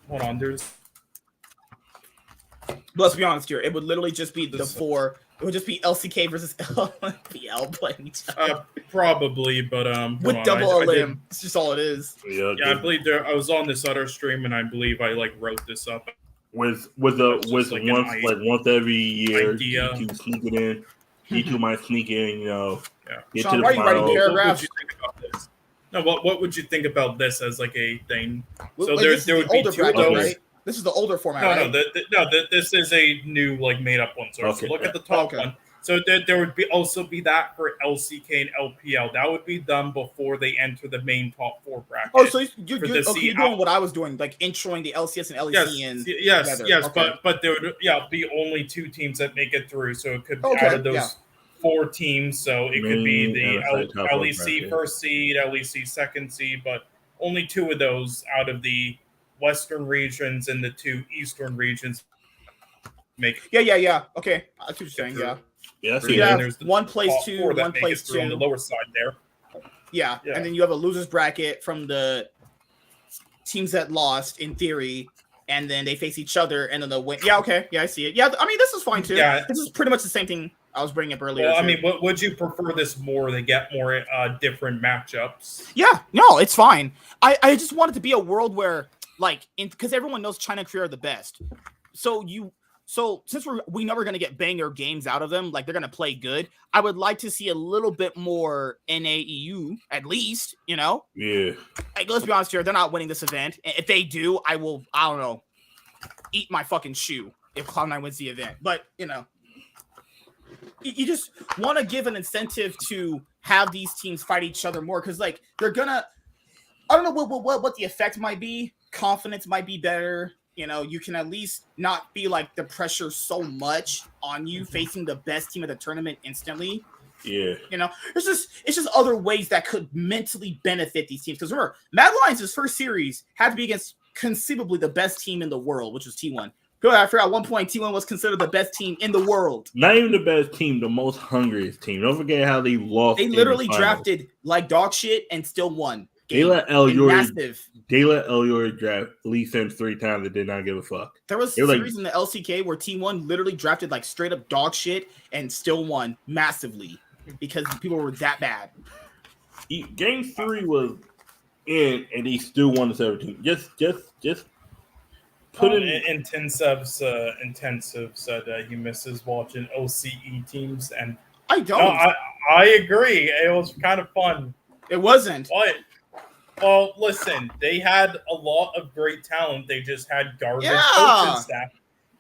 Hold on, Let's be honest here. It would literally just be the 4. It would just be LCK versus LPL playing each other. Probably, but with double limb. It's just all it is. Yeah, I believe I was on this other stream, and I believe I wrote this up. With once every year, G2 sneak it in. G2 might sneak in, Get Sean, why are you writing paragraphs? What would you think about this? No, what would you think about this as like a thing? So there would be 2 of those. Right? This is the older format, right? No, this is a new like made up one. So look at the top one. So there would also be that for LCK and LPL. That would be done before they enter the main top 4 bracket. Oh, so you're okay, doing what I was doing, like introing the LCS and LEC in yes, together. yes, Okay. but there would be only 2 teams that make it through. So it could be Okay, out of those 4 teams. So it could be the LEC first seed, LEC second seed, but only 2 of those out of the Western regions and the 2 Eastern regions make it. Yeah. Okay, I see what you're saying. Yeah. Yeah, So you have one place 2, one place 2 on the lower side there. Yeah, and then you have a losers bracket from the teams that lost in theory, and then they face each other, and then they'll win. Yeah, okay, yeah, I see it. Yeah, I mean this is fine too. Yeah, this is pretty much the same thing I was bringing up earlier. Well, I mean, would you prefer this more? They get more different matchups. Yeah, no, it's fine. I just want it to be a world where, like, because everyone knows China and Korea are the best, So since we know we're going to get banger games out of them, like they're going to play good, I would like to see a little bit more NAEU at least, you know? Yeah. Like, let's be honest here, they're not winning this event. If they do, I don't know, eat my fucking shoe if Cloud9 wins the event. But, you know, you just want to give an incentive to have these teams fight each other more because, like, they're going to, I don't know what the effect might be. Confidence might be better. You know, you can at least not be like the pressure so much on you facing the best team of the tournament instantly. Yeah. You know, it's just other ways that could mentally benefit these teams. Because remember, Mad Lions' first series had to be against conceivably the best team in the world, which was T1. I forgot at one point T1 was considered the best team in the world. Not even the best team, the most hungriest team. Don't forget how they lost. They literally drafted like dog shit and still won. They let Elyor draft Lee Sims 3 times and did not give a fuck. There was series in the LCK where T1 literally drafted like straight up dog shit and still won massively because people were that bad. Game 3 was in and he still won the 17. Just put in Intensive said he misses watching OCE teams, and I don't. No, I agree. It was kind of fun. It wasn't. Well, listen, they had a lot of great talent. They just had garbage coaching staff.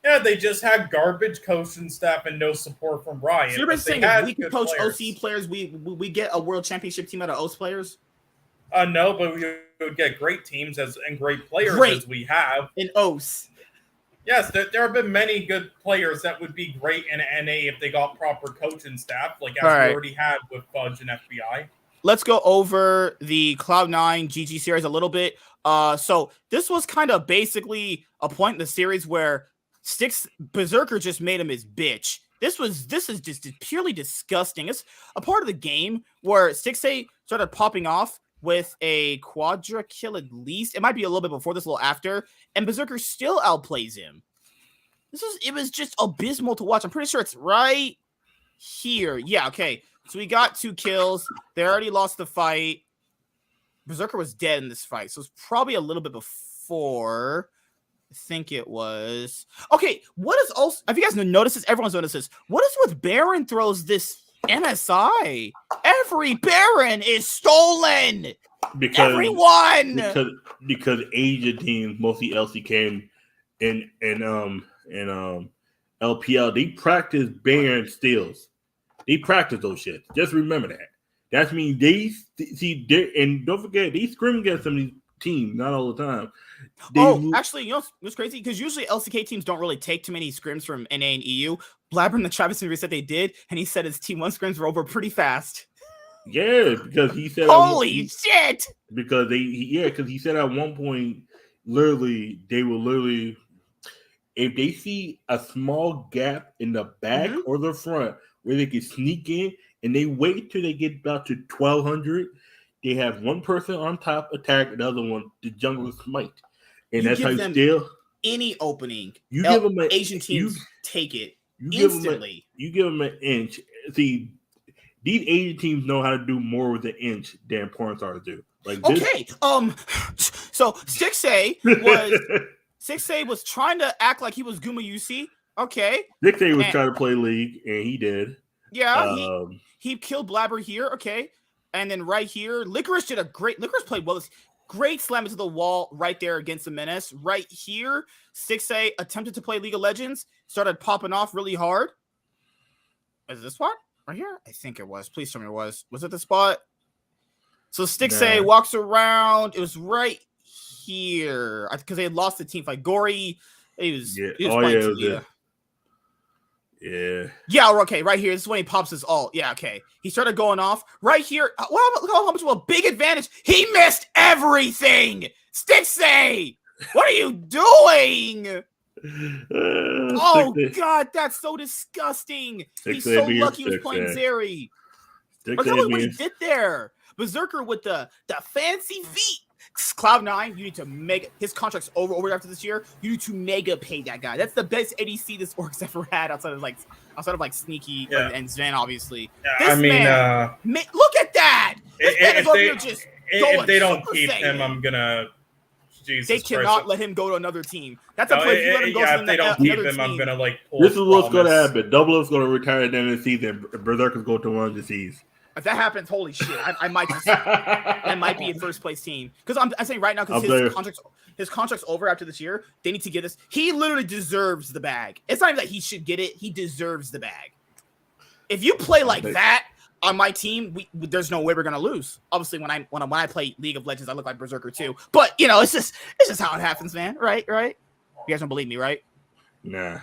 Yeah, they just had garbage coaching staff and no support from Riot. So you're saying if we could coach OC players, we get a world championship team out of OC players? No, but we would get great teams and great players as we have. In OC. Yes, there have been many good players that would be great in NA if they got proper coaching staff, like as we already had with Fudge and FBI. Let's go over the Cloud9 GG series a little bit. So this was kind of basically a point in the series where Berserker just made him his bitch. This is just purely disgusting. It's a part of the game where 6A started popping off with a quadra kill at least. It might be a little bit before this, a little after, and Berserker still outplays him. It was just abysmal to watch. I'm pretty sure it's right here. Yeah, okay. So we got 2 kills. They already lost the fight. Berserker was dead in this fight, so it's probably a little bit before. I think it was. Okay, what is also... Have you guys noticed this? Everyone's noticed this. What is with Baron throws this MSI? Every Baron is stolen! Everyone! Because Asia teams, mostly LCK and LPL, they practice Baron steals. They practice those shit. Just remember that. That means and don't forget, they scrim against some of these teams, not all the time. Actually, you know what's crazy? Because usually LCK teams don't really take too many scrims from NA and EU. Blabber and the Travis said they did, and he said his T1 scrims were over pretty fast. Yeah, because he said, holy shit! Because because he said at one point, they will if they see a small gap in the back or the front where they can sneak in, and they wait till they get about to 1200, they have one person on top attack, and the other one the jungle smite, and that's how you steal any opening. You give them an Asian teams take it instantly. You give them an inch. See, these Asian teams know how to do more with an inch than porn stars do. Like okay, so 6A was trying to act like he was Guma UC. Okay. 6A was trying to play League, and he did. Yeah, he killed Blabber here. Okay. And then right here, Licorice played well. Great slam into the wall right there against the Menace. Right here, 6A attempted to play League of Legends, started popping off really hard. Is this spot right here? I think it was. Please tell me it was. Was it the spot? So Stixay walks around. It was right here because they had lost the team fight. Gory, he was playing Talia. Yeah, okay, right here. This is when he pops his ult. Yeah, okay. He started going off right here. Well, look how much of a big advantage. He missed everything. Stixay, what are you doing? Oh God, that's so disgusting. He's so lucky he was playing Zeri. Look at what he did there. Berserker with the fancy feet. Cloud9, you need to mega. His contract's over after this year. You need to mega pay that guy. That's the best ADC this org's ever had outside of like Sneaky and Sven, obviously. Yeah, This look at that. If they don't keep him, I'm gonna. Jesus they cannot let him go to another team. That's a play. If they don't keep him, I'm gonna pull. This is what's gonna happen. Double F's gonna retire at the end of the season. Berserker's going to one of the seas. If that happens, holy shit! I might be in first place team because I'm saying right now because his contract's over after this year. They need to get this. He literally deserves the bag. It's not even that he should get it. He deserves the bag. If you play like that on my team, there's no way we're gonna lose. Obviously, when I play League of Legends, I look like Berserker too. But it's just how it happens, man. Right? You guys don't believe me, right? Nah.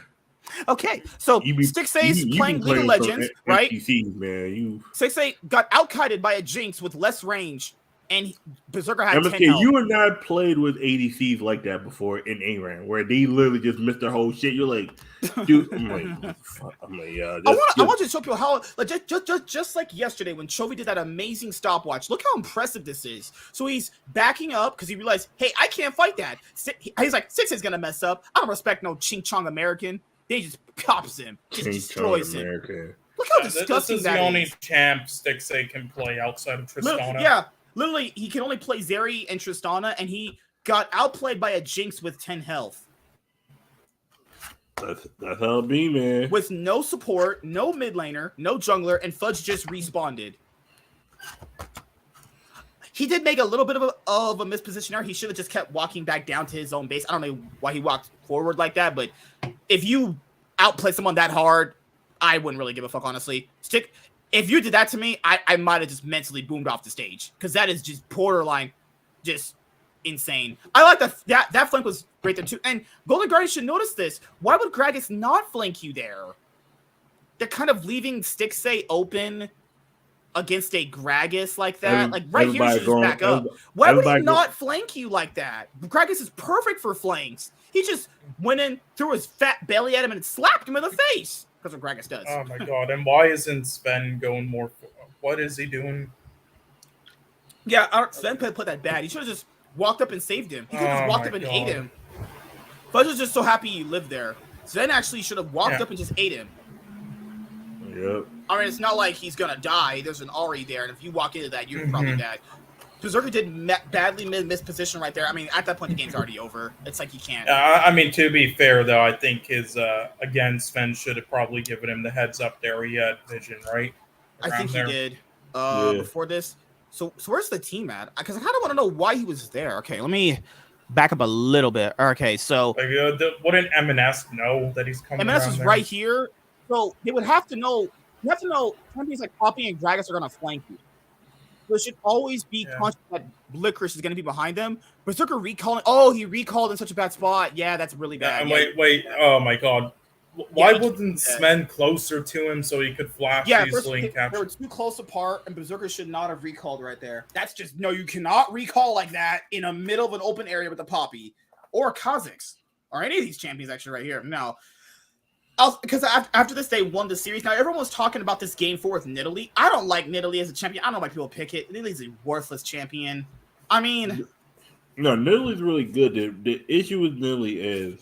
Okay, so Stixay's playing League of Legends, right? Stixay got out-kited by a Jinx with less range, and Berserker had 10 health. You and I played with ADCs like that before in ARAM, where they literally just missed their whole shit. You're like, dude, I want you to show people how, just like yesterday when Chovy did that amazing stopwatch. Look how impressive this is. So he's backing up because he realized, hey, I can't fight that. He's like, Stixay's gonna mess up. I don't respect no ching chong American. They just pops him, just destroys him. Look how disgusting that is. This is the only champ Stixay can play outside of Tristana. Yeah, literally, he can only play Zeri and Tristana, and he got outplayed by a Jinx with 10 health. That's how it be, man. With no support, no mid laner, no jungler, and Fudge just respawned. He did make a little bit of a misposition there. He should have just kept walking back down to his own base. I don't know why he walked forward like that, but if you outplay someone that hard, I wouldn't really give a fuck, honestly. If you did that to me, I might have just mentally boomed off the stage because that is just borderline, just insane. I like that flank was great there too. And Golden Guardian should notice this. Why would Gragas not flank you there? They're kind of leaving Stixay open against a Gragas like that. Right here, she just back up. Why would he not flank you like that? Gragas is perfect for flanks. He just went in, threw his fat belly at him, and slapped him in the face. That's what Gragas does. Oh my god! And why isn't Sven going more? What is he doing? Yeah, Sven played that bad. He should have just walked up and saved him. He could have just walked up and ate him. Fudge was just so happy he lived there. Sven actually should have walked up and just ate him. Yep. I mean, it's not like he's gonna die. There's an Ahri there, and if you walk into that, you're probably dead. Berserker did badly miss position right there. I mean, at that point, the game's already over. It's like he can't. I mean, to be fair, though, I think his, again, Sven should have probably given him the heads up there. He had vision, right? I think he did. Before this. So where's the team at? Because I kind of want to know why he was there. Okay, let me back up a little bit. Okay, so. Wouldn't M&S know that he's coming M&S is right here. So they would have to know. You have to know companies like Poppy and Gragas are going to flank you. So it should always be conscious that Licorice is going to be behind them. Berserker recalling. Oh, he recalled in such a bad spot. Yeah, that's really bad. Wait. Oh, my God. Why wasn't Sven closer to him so he could flash easily and capture? They were too close apart, and Berserker should not have recalled right there. That's just, no, you cannot recall like that in the middle of an open area with the Poppy. Or Kha'Zix. Or any of these champions, actually, right here. No. Because after this, they won the series. Now, everyone was talking about this game 4 with Nidalee. I don't like Nidalee as a champion. I don't know why people pick it. Nidalee's a worthless champion. I mean... No, Nidalee's really good. The issue with Nidalee is...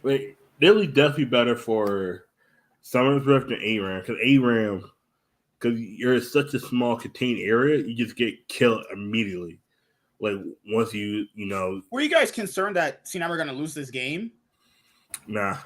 Nidalee's definitely better for Summoners Rift than ARAM. Because ARAM, because you're in such a small contained area, you just get killed immediately. Once you know... Were you guys concerned that now we're going to lose this game? Nah.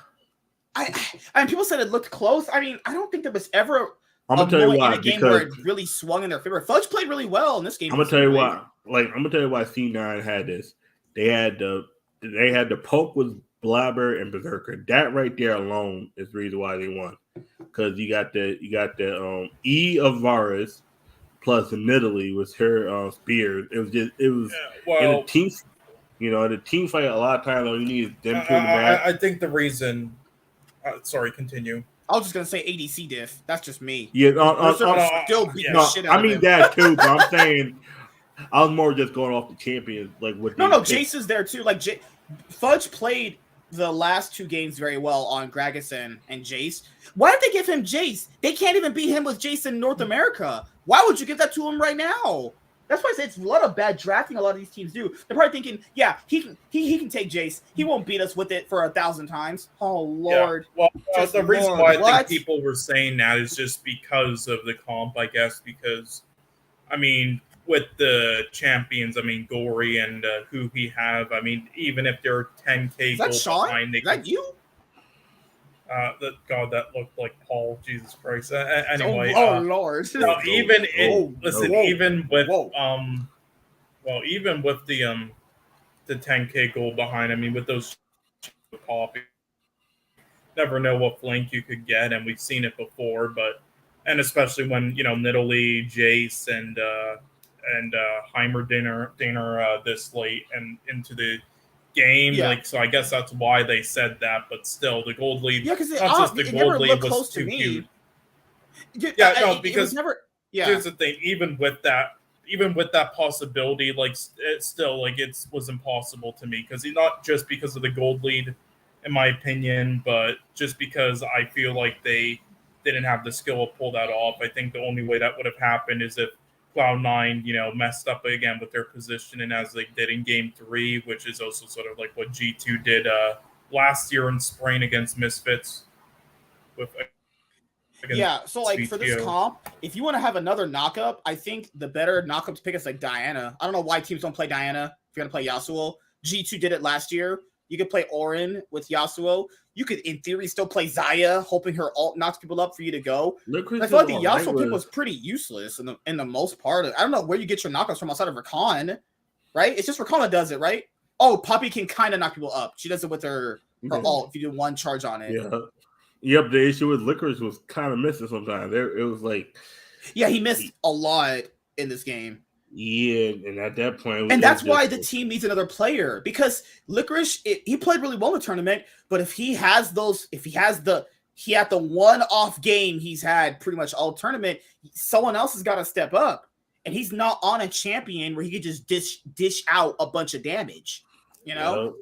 And people said it looked close. I mean, I don't think there was ever I'm gonna tell you why, in a game where it really swung in their favor. Fudge played really well in this game. I'm gonna tell you why. I'm gonna tell you why C9 had this. They had the poke with Blabber and Berserker. That right there alone is the reason why they won. because you got the E of Varus plus Nidalee was her spears. It was in a team. In a team fight, a lot of times all you need is them two in the back. I think the reason. Sorry, continue. I was just gonna say ADC diff. That's just me. Yeah, still beat the shit out of him. that too. But I'm saying I was more just going off the champions, like what. No, Jace is there too. Like Fudge played the last 2 games very well on Gragason and Jace. Why did they give him Jace? They can't even beat him with Jace in North America. Why would you give that to him right now? That's why I say it's a lot of bad drafting. A lot of these teams do. They're probably thinking, yeah, he can take Jace. He won't beat us with it for 1,000 times. Oh Lord. Yeah. Well, the reason why I think people were saying that is just because of the comp, I guess. Because, I mean, with the champions, I mean, Gory and who he have. I mean, even if they're 10K gold behind, is that you? God, that looked like Paul. Jesus Christ. Anyway, Lord. No, even with the 10K goal behind. I mean, with those coffee, never know what flank you could get, and we've seen it before. And especially when Nidalee, Jace, and Heimerdinger this late and into the game, so I guess that's why they said that. But still, the gold lead, because the gold lead was too cute. Because never. Yeah, here's the thing. Even with that possibility, it's still it was impossible to me because not just because of the gold lead, in my opinion, but just because I feel like they didn't have the skill to pull that off. I think the only way that would have happened is if Cloud9, messed up again with their positioning as they did in Game 3, which is also sort of like what G2 did last year in spring against Misfits. So for this comp, if you want to have another knockup, I think the better knockup to pick is like Diana. I don't know why teams don't play Diana if you're going to play Yasuo. G2 did it last year. You could play Orin with Yasuo. You could, in theory, still play Xayah, hoping her ult knocks people up for you to go. I feel like the Yasuo pick was pretty useless in the most part. I don't know where you get your knockouts from outside of Rakan, right? It's just Rakan that does it, right? Oh, Poppy can kind of knock people up. She does it with her ult if you do one charge on it. Yeah. Yep, the issue with Licorice was kind of missing sometimes. It was like... Yeah, he missed a lot in this game. Yeah, and at that point... And that's why the team needs another player. Because Licorice, he played really well in the tournament, but if he had the one-off game he's had pretty much all tournament, someone else has got to step up. And he's not on a champion where he could just dish out a bunch of damage, Yep.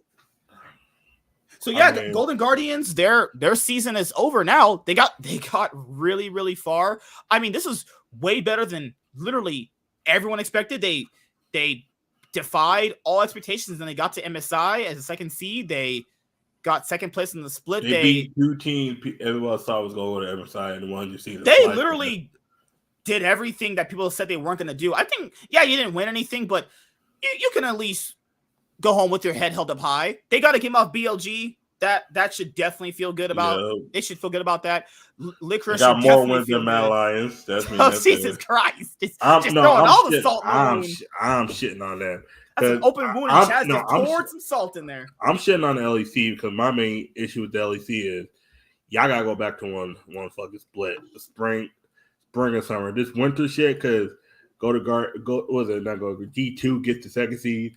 So yeah, the Golden Guardians, their season is over now. They got really, really far. I mean, this is way better than literally everyone expected. They defied all expectations, and they got to MSI as a second seed. They got second place in the split. They beat 2 teams everyone thought was going to MSI, and the ones you see. They literally did everything that people said they weren't going to do. I think, you didn't win anything, but you can at least go home with your head held up high. They got a game off BLG. That should definitely feel good about. Yeah. They should feel good about that. Licorice got more wins than Mad Lions. Jesus Christ! Just throwing all the salt in the wound. I'm shitting on that. That's an open wound. Chaz just poured some salt in there. I'm shitting on the LEC because my main issue with the LEC is y'all gotta go back to one fucking split. The spring and summer. This winter shit because G2 gets the second seed,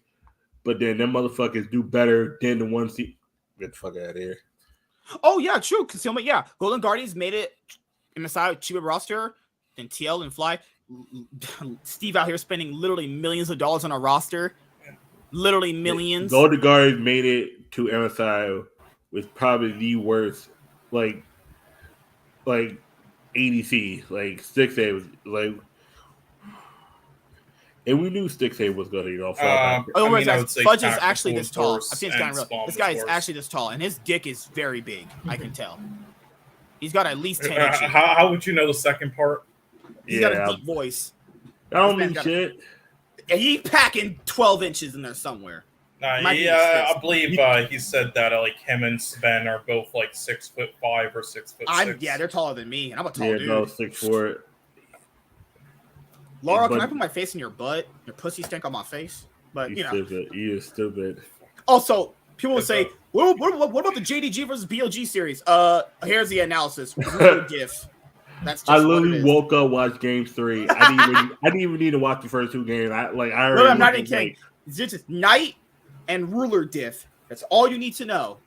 but then them motherfuckers do better than the 1 seed. Get the fuck out of here. Oh, yeah, true. Concealment, yeah. Golden Guardians made it MSI, cheaper roster than TL and Fly. Steve out here spending literally millions of dollars on a roster. Literally millions. Golden Guardians made it to MSI with probably the worst, like ADC. Like, 6A was, like... And we knew Stixay was going to, fall back. Fudge is actually this tall. I've seen this guy in real. This guy is actually this tall, and his dick is very big. I can tell. He's got at least 10 inches. How would you know the second part? He's got a deep voice. I don't mean shit. He's packing 12 inches in there somewhere. I believe he said that him and Sven are both 6'5" or 6'6". Yeah, they're taller than me, and I'm a tall dude. Yeah, no, 6'4". Laura, can I put my face in your butt? Your pussy stink on my face? But stupid. You're stupid. Also, People will say, what about the JDG versus BLG series? Here's the analysis. Diff. That's just I what it literally is. woke up, watched game 3. I didn't even need to watch the first 2 games. I already. I'm not even kidding. It's just Knight and Ruler diff. That's all you need to know.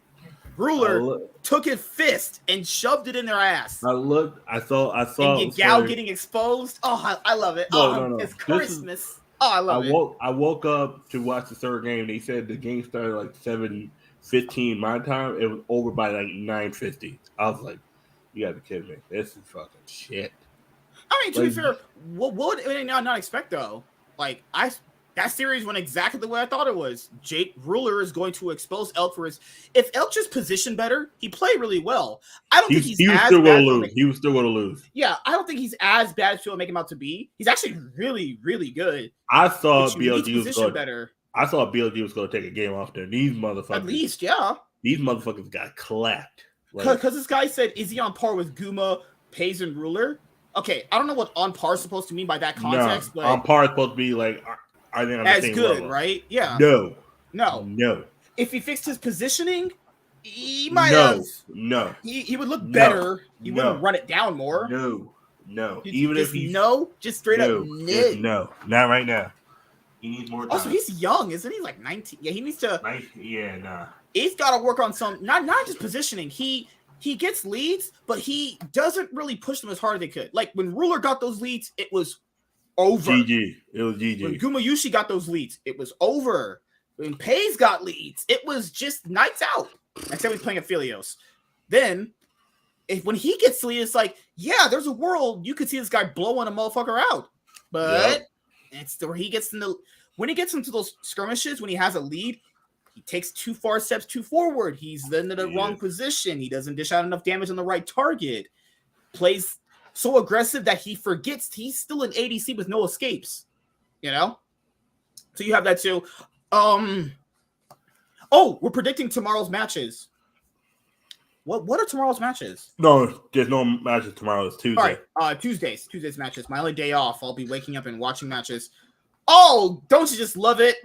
Ruler took his fist and shoved it in their ass. I saw. And Gao getting exposed. Oh, I love it. No. It's Christmas. I love it. I woke up to watch the third game. They said the game started like 7:15 my time. It was over by like 9:50. I was like, you gotta be kidding me. This is fucking shit. I mean, to be fair, what would they not expect though? Like that series went exactly the way I thought it was. Jake Ruler is going to expose Elk for his. If Elk just positioned better, he played really well. I don't think he was still going to lose. He was still going to lose. Yeah, I don't think he's as bad as people make him out to be. He's actually really, really good. I thought BLG was going better. I thought BLG was going to take a game off there. These motherfuckers. At least, yeah. These motherfuckers got clapped. Because this guy said, "Is he on par with Guma, Pays, and Ruler?" Okay, I don't know what on par is supposed to mean by that context. No, but on par is supposed to be like. Are they on the same good, level? Right? Yeah. No. If he fixed his positioning, he might have. No. He would look better. He wouldn't run it down more. No. Even if he's just straight up no, not right now. He needs more time. Also, he's young, isn't he? Like 19. Yeah, he needs to. Nah. He's got to work on some not just positioning. He gets leads, but he doesn't really push them as hard as they could. Like when Ruler got those leads, it was over. GG. It was GG. When Gumayushi got those leads, it was over. When Pays got leads, it was just nights out. Except he's playing at Philios. Then, when he gets leads, it's like, yeah, there's a world you could see this guy blowing a motherfucker out. But it's where he gets when he gets into those skirmishes, when he has a lead, he takes too far steps too forward. He's then in the wrong position. He doesn't dish out enough damage on the right target. Plays so aggressive that he forgets he's still an ADC with no escapes, So you have that too. We're predicting tomorrow's matches. What are tomorrow's matches? No, there's no matches tomorrow. It's Tuesday. All right, Tuesday's matches. My only day off. I'll be waking up and watching matches. Oh, don't you just love it?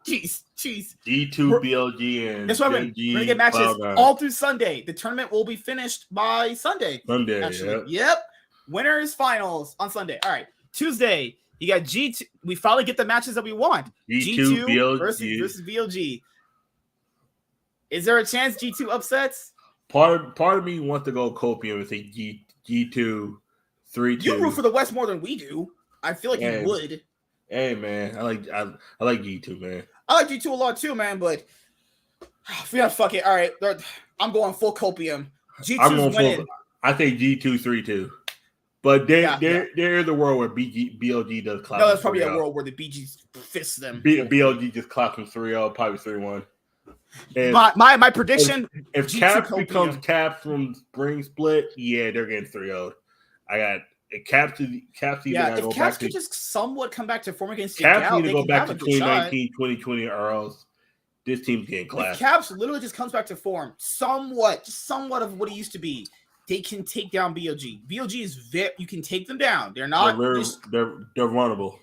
Jeez. G2, BLG, and that's what I mean. We're gonna get matches Cloud9 all through Sunday. The tournament will be finished by Sunday. Yep. Winners finals on Sunday. All right. Tuesday, you got G2. We finally get the matches that we want. G2 BLG versus BLG. Is there a chance G2 upsets? Part of me wants to go copium and say G2 3-2. You root for the West more than we do. I feel like you would. Hey man, I like G2, man. I like G2 a lot too, man. But fuck it. All right, I'm going full copium. G2's winning. I think G2 3-2. But there is a world where BLG does clap. No, that's probably a world where the BG fists them. BLG just claps them 3-0, probably 3-1. My prediction: if Caps becomes Caps from Spring Split, they're getting 3-0. I got Caps. If Caps could just somewhat come back to form against Caps need to go back to 2019, 2020, or else this team's getting clapped. If Caps literally just comes back to form, somewhat of what he used to be, they can take down BLG. BLG is you can take them down. They're not. They're runnable.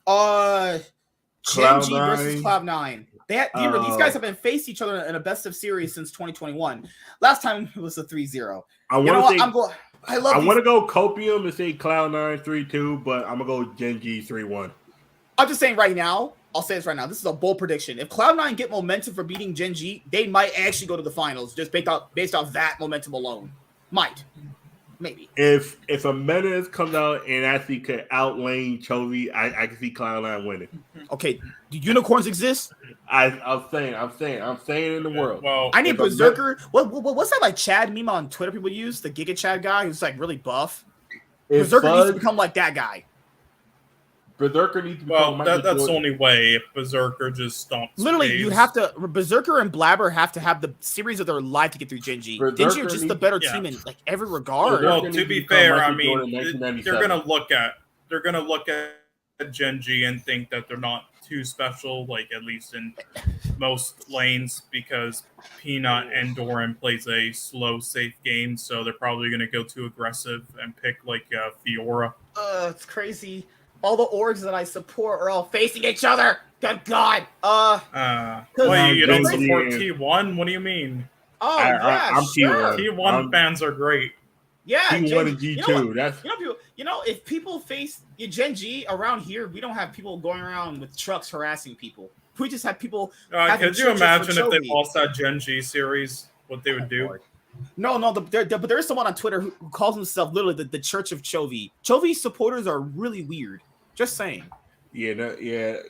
Gen G versus Cloud9. These guys have been faced each other in a best of series since 2021. Last time it was a 3-0. I want to go copium and say Cloud9 3-2, but I'm gonna go Gen G 3-1. I'm just saying right now. I'll say this right now. This is a bold prediction. If Cloud9 get momentum for beating Gen G, they might actually go to the finals just based off that momentum alone. Maybe. If a Menace comes out and actually could outlane Chovy, I can see Cloud9 winning. Okay, do unicorns exist? I'm saying in the world. Well, I need Berserker. What's that like Chad meme on Twitter people use? The Giga Chad guy who's like really buff. Berserker needs to become like that guy. Berserker needs to become that's the only way. If Berserker just stomps. Literally, you have to. Berserker and Blabber have to have the series of their life to get through Gen G. Gen G are just the better team in like every regard. Well, to be fair, I mean, they're gonna look at Gen G and think that they're not too special, like at least in most lanes, because Peanut and Doran plays a slow, safe game, so they're probably gonna go too aggressive and pick like Fiora. It's crazy. all the orgs that I support are all facing each other. Good God. Well, you don't support T1? What do you mean? Oh I'm sure. T1 fans are great. Yeah, T1 and G2. If people face Gen G around here, we don't have people going around with trucks harassing people. We just have people. Could you imagine if they lost that Gen G series? What they would do? No, but there's someone on Twitter who calls himself literally the Church of Chovy. Chovy supporters are really weird. Just saying. Yeah. Those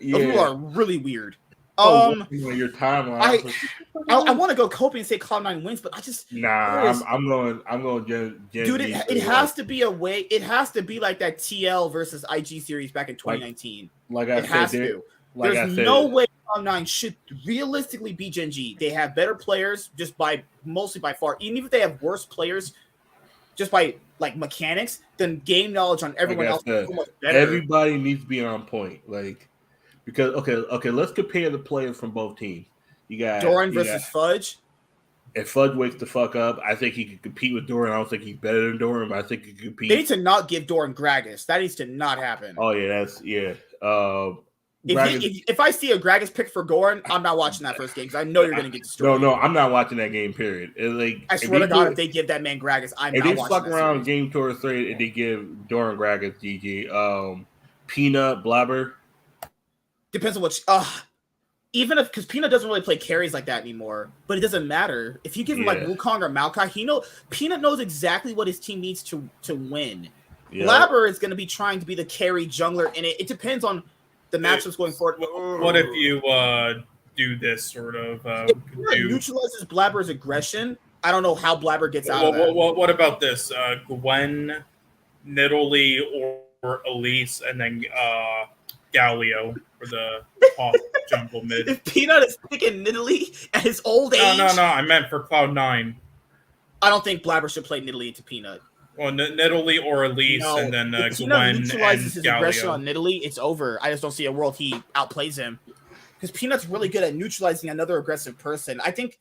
people are really weird. Your timeline. I want to go Kobe and say Cloud9 wins, but I just I'm going Gen dude. It has to be a way. It has to be like that TL versus IG series back in 2019. There's no way Cloud9 should realistically be Gen G. They have better players mostly by far. Even if they have worse players, just by like mechanics, then game knowledge on everyone else is so much better. Everybody needs to be on point, because okay. Let's compare the players from both teams. You got Doran versus Fudge. If Fudge wakes the fuck up, I think he could compete with Doran. I don't think he's better than Doran, but I think he could compete. They need to not give Doran Gragas. That needs to not happen. Oh yeah, If I see a Gragas pick for Doran, I'm not watching that first game because I know you're going to get destroyed. No, I'm not watching that game. Period. I swear to God, if they give that man Gragas, I'm not watching. If they fuck around game 2 or 3 and they give Doran Gragas GG, Peanut Blabber. Depends on what. Even if because Peanut doesn't really play carries like that anymore, but it doesn't matter. If you give him like Wukong or Maokai, Peanut knows exactly what his team needs to win. Yeah. Blabber is going to be trying to be the carry jungler, and it depends on the matchups going forward. What if you do this sort of? If neutralizes Blabber's aggression, I don't know how Blabber gets out of that. What about this? Gwen, Nidalee, or Elise, and then Galio for the off jungle mid. If Peanut is picking Nidalee at his old age... No, I meant for Cloud9. I don't think Blabber should play Nidalee into Peanut. Well, Nidalee or Elise, and then Gwen neutralizes and his Galio. aggression on Nidalee, it's over. I just don't see a world he outplays him. Because Peanut's really good at neutralizing another aggressive person. I think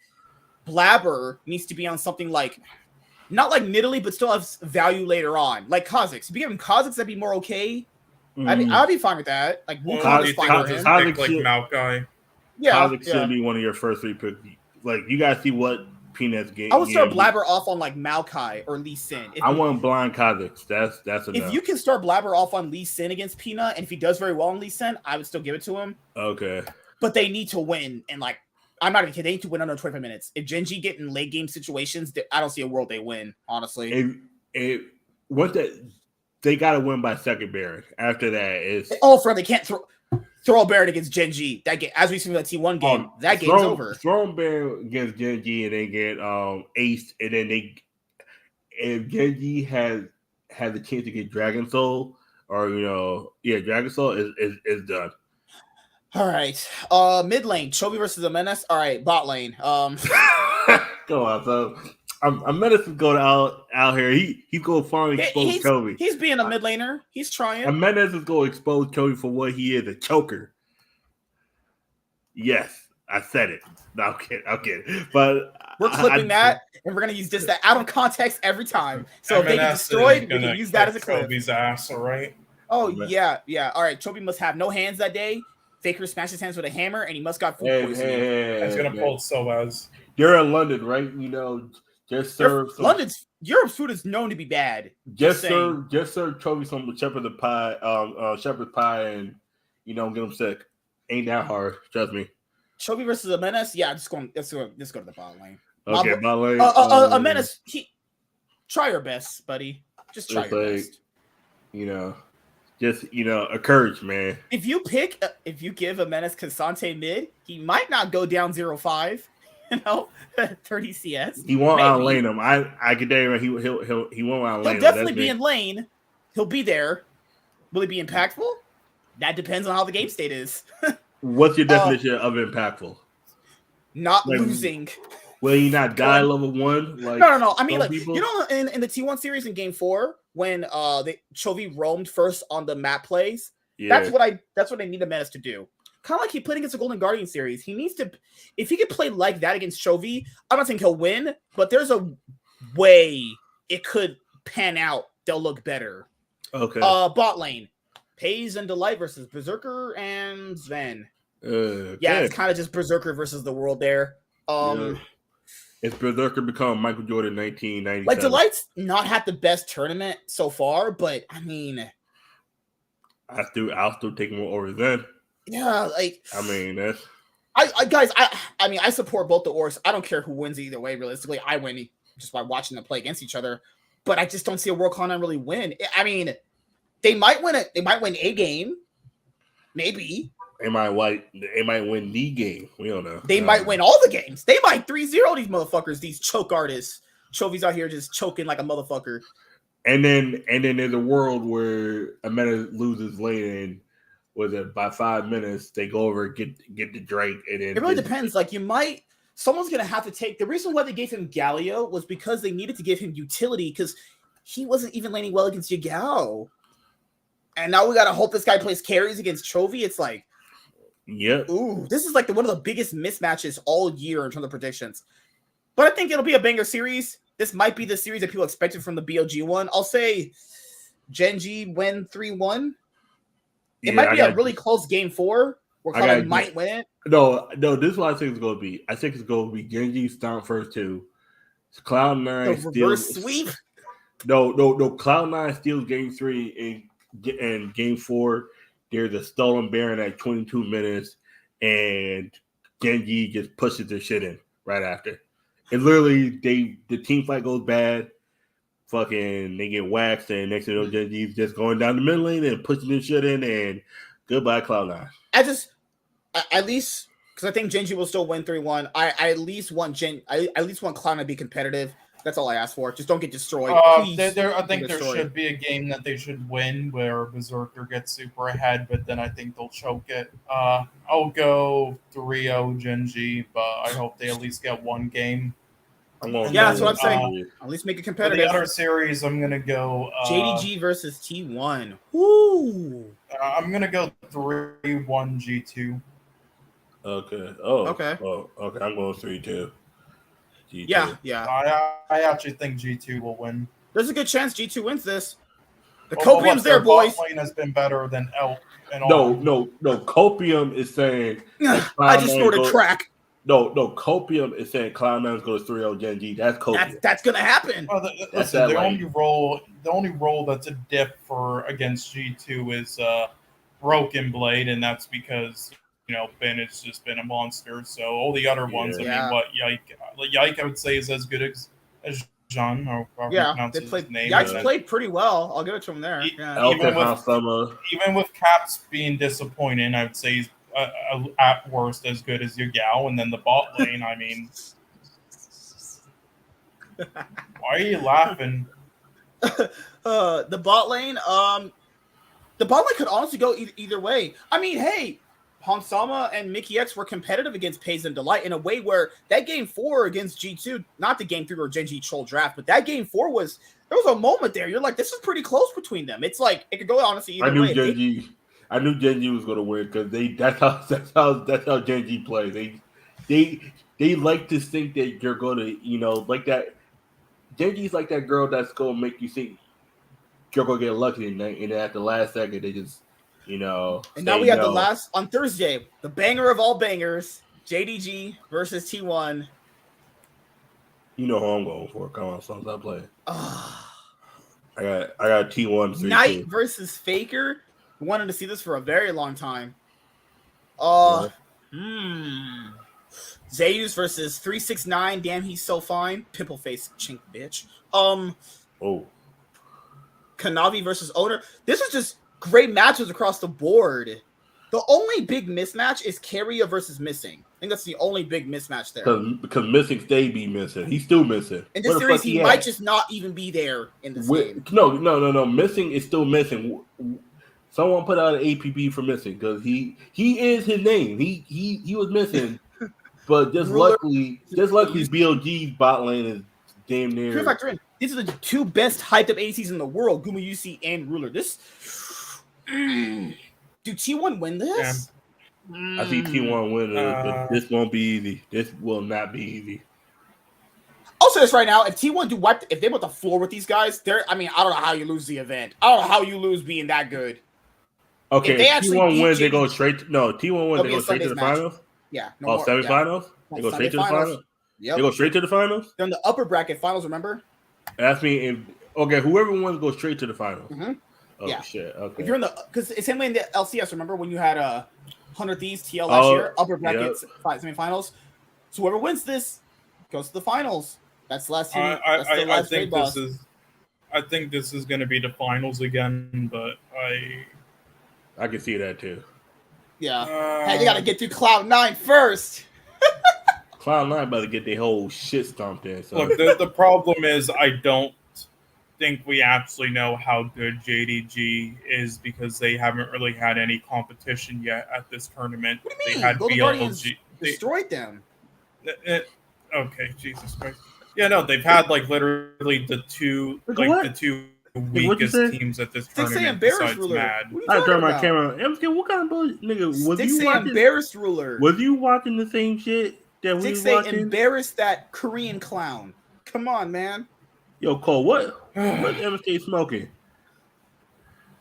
Blabber needs to be on something like... Not like Nidalee, but still have value later on. Like Kha'Zix. If you give him Kha'Zix, that'd be more okay. I'd be fine with that. Like Wukong is fine with him. Like Maokai. Yeah, Kha'Zix should be one of your first 3 picks. Like you gotta see what Peanut's game. I would start Blabber off on like Maokai or Lee Sin. I want blind Kha'Zix. That's enough. If you can start Blabber off on Lee Sin against Peanut, and if he does very well on Lee Sin, I would still give it to him. Okay. But they need to win, and like I'm not even kidding. They need to win under 25 minutes. If Gen G get in late game situations, I don't see a world they win. Honestly, they got to win by second Baron. After that, it's they can't throw a Baron against Gen G. That game, as we see in the T1 game, that game's over. Throw a Baron against Gen G and they get Ace, and then if Gen G has the chance to get Dragon Soul or Dragon Soul is done. All right, mid lane, Chovy versus a Menace. All right, bot lane. Go on, so. I'm Menace is going out here. He's going to finally expose Chovy. He's being a mid laner. He's trying. A Menace is going to expose Chovy for what he is, a choker. Yes, I said it. No, I'm kidding. But we're clipping that, and we're going to use that out of context every time. So if they get destroyed, we can use that as a clip. Chovy's ass, all right? Oh, yeah. All right, Chovy must have no hands that day. Faker smashed his hands with a hammer, and he must got food poisoning. He's going to pull Soaz. You're in London, right? Just serve Europe's food is known to be bad. Just serve Chovy some shepherd's pie, and get him sick. Ain't that hard, trust me. Chovy versus a Menace, yeah. Let's go to the bot lane. Okay, bot lane. A Menace. Try your best, buddy. Just try your best. A courage, man. If you give a Menace Cassante mid, he might not go down 0-5. 30 CS. He won't outlane him. I can tell you he won't outlane him. He'll definitely be in lane. He'll be there. Will he be impactful? That depends on how the game state is. What's your definition of impactful? Not losing. Will he not die level 1? No. I mean, in the T1 series in Game 4, when Chovy roamed first on the map plays, that's what I need a Menace to do. Kind of like he played against the Golden Guardian series. He needs to, if he could play like that against Chovy, I'm not saying he'll win, but there's a way it could pan out. They'll look better. Okay. Bot lane. Pays and Delight versus Berserker and Sven. Okay. Yeah, it's kind of just Berserker versus the world there. Yeah. It's Berserker become Michael Jordan 1997. Like Delight's not had the best tournament so far, but I mean, I'll still take him over then. yeah, like I mean, that's. I mean, I support both the orcs. I don't care who wins either way. Realistically, I win just by watching them play against each other. But I just don't see a World Cloud9 really win. I mean, they might win it. They might win a game, maybe. They might win the game. We don't know. They might win all the games. They might 3-0 these motherfuckers, these choke artists. Chovi's out here just choking like a motherfucker. And then there's a world where a meta loses late and was it by 5 minutes they go over get the Drake and then it really depends. Like someone's gonna have to take the reason why they gave him Galio was because they needed to give him utility because he wasn't even laning well against Yagao. And now we gotta hope this guy plays carries against Chovy. It's like, yep. Ooh, this is like one of the biggest mismatches all year in terms of predictions. But I think it'll be a banger series. This might be the series that people expected from the BLG one. I'll say Genji win 3-1. It might be a really close game 4 where Cloud9 might win it. No, this is what I think it's going to be. I think it's going to be Genji stomp first 2. Cloud9 reverse sweep. No. Cloud9 steals game 3 and game 4. There's a stolen Baron at 22 minutes, and Genji just pushes the shit in right after. And literally, the team fight goes bad. Fucking, they get waxed, and next thing you know, Genji's just going down the middle lane and pushing this shit in, and goodbye, Cloud9. At least, because I think Genji will still win 3-1. I at least want Cloud9 to be competitive. That's all I ask for. Just don't get destroyed. I think there should be a game that they should win where Berserker gets super ahead, but then I think they'll choke it. I'll go 3-0 Genji, but I hope they at least get one game. That's what I'm saying. At least make it competitive. For the other series, I'm gonna go JDG versus T1. Woo! I'm gonna go 3-1 G2. Okay. Okay. Okay. I'm going 3-2. G2. Yeah. I actually think G2 will win. There's a good chance G2 wins this. The Copium's there, boys. Bot lane has been better than Elk. No. Copium is saying. I just snorted crack. No. Copium is saying Cloud9 is going to 3-0 Genji. That's Copium. That's going to happen. Well, the only role that's a dip for against G2 is Broken Blade, and that's because Ben has just been a monster. So all the other ones, I mean, what Yike I would say is as good as Jean, or pronounce his name. Yike's played pretty well. I'll give it to him there. Even with Caps being disappointing, I would say he's at worst as good as Yagao, and then the bot lane. I mean, why are you laughing? The bot lane. The bot lane could honestly go either way. I mean, hey, Hansama and Mickey X were competitive against Pays and Delight in a way where that game 4 against G2, not the game 3 where Genji troll draft, but that game 4 there was a moment there. You're like, this is pretty close between them. It's like it could go honestly either way. I knew Genji was going to win because that's how Genji play. They like to think that you're going to like that. Genji's like that girl that's going to make you think you're going to get lucky, and then at the last second they just And now we have the last on Thursday, the banger of all bangers, JDG versus T1. You know who I'm going for. Come on, son, stop playing. I got T1. Knight versus Faker. We wanted to see this for a very long time. Zeus versus 369. Damn, he's so fine. Pimple face chink bitch. Kanavi versus Owner. This is just great matches across the board. The only big mismatch is Carrier versus Missing. I think that's the only big mismatch there. Because Missing stayed be missing. He's still missing. In this series, he might just not even be there in this game. No. Missing is still missing. Someone put out an APB for Missing because he is his name. He was missing, but just luckily BLG's bot lane is damn near. Pure factor in. These are the two best hyped up ADCs in the world, Guma UC and Ruler. This do T1 win this? I see T1 win it, but this won't be easy. This will not be easy. I'll say this right now: if T1 if they went the floor with these guys, I don't know how you lose the event. I don't know how you lose being that good. Okay, they if actually T1 beat wins, they JDG go straight. T1 wins, it'll they be a go straight to Sunday's the match. finals. Yeah, no Oh, more. semifinals. Yeah. They go straight to the finals. Yep. They go straight to the finals. They're in the upper bracket finals. Remember? That's me. If whoever wins goes straight to the finals. Mm-hmm. Oh Yeah. shit. Okay. If you're in the, because it's same way in the LCS. Remember when you had 100 Thieves TL last year, upper brackets semifinals. So whoever wins this goes to the finals. That's the last team. That's the last grade boss. I think this is going to be the finals again, but I can see that too. Yeah. Hey, they got to get through Cloud9 first. Cloud9 about to get their whole shit stomped in. So. Look, the problem is I don't think we actually know how good JDG is because they haven't really had any competition yet at this tournament. What do you They mean? had Golden BLG. Guardians destroyed them. Okay, Jesus Christ. Yeah, no, they've had like literally the two weakest teams at this tournament besides Ruler. Mad. I turned my camera. What kind of bullshit, nigga? Was you watching? Embarrassed Ruler. Was you watching the same shit that we was watching? Embarrassed that Korean clown. Come on, man. Yo, Cole, what's MSK smoking?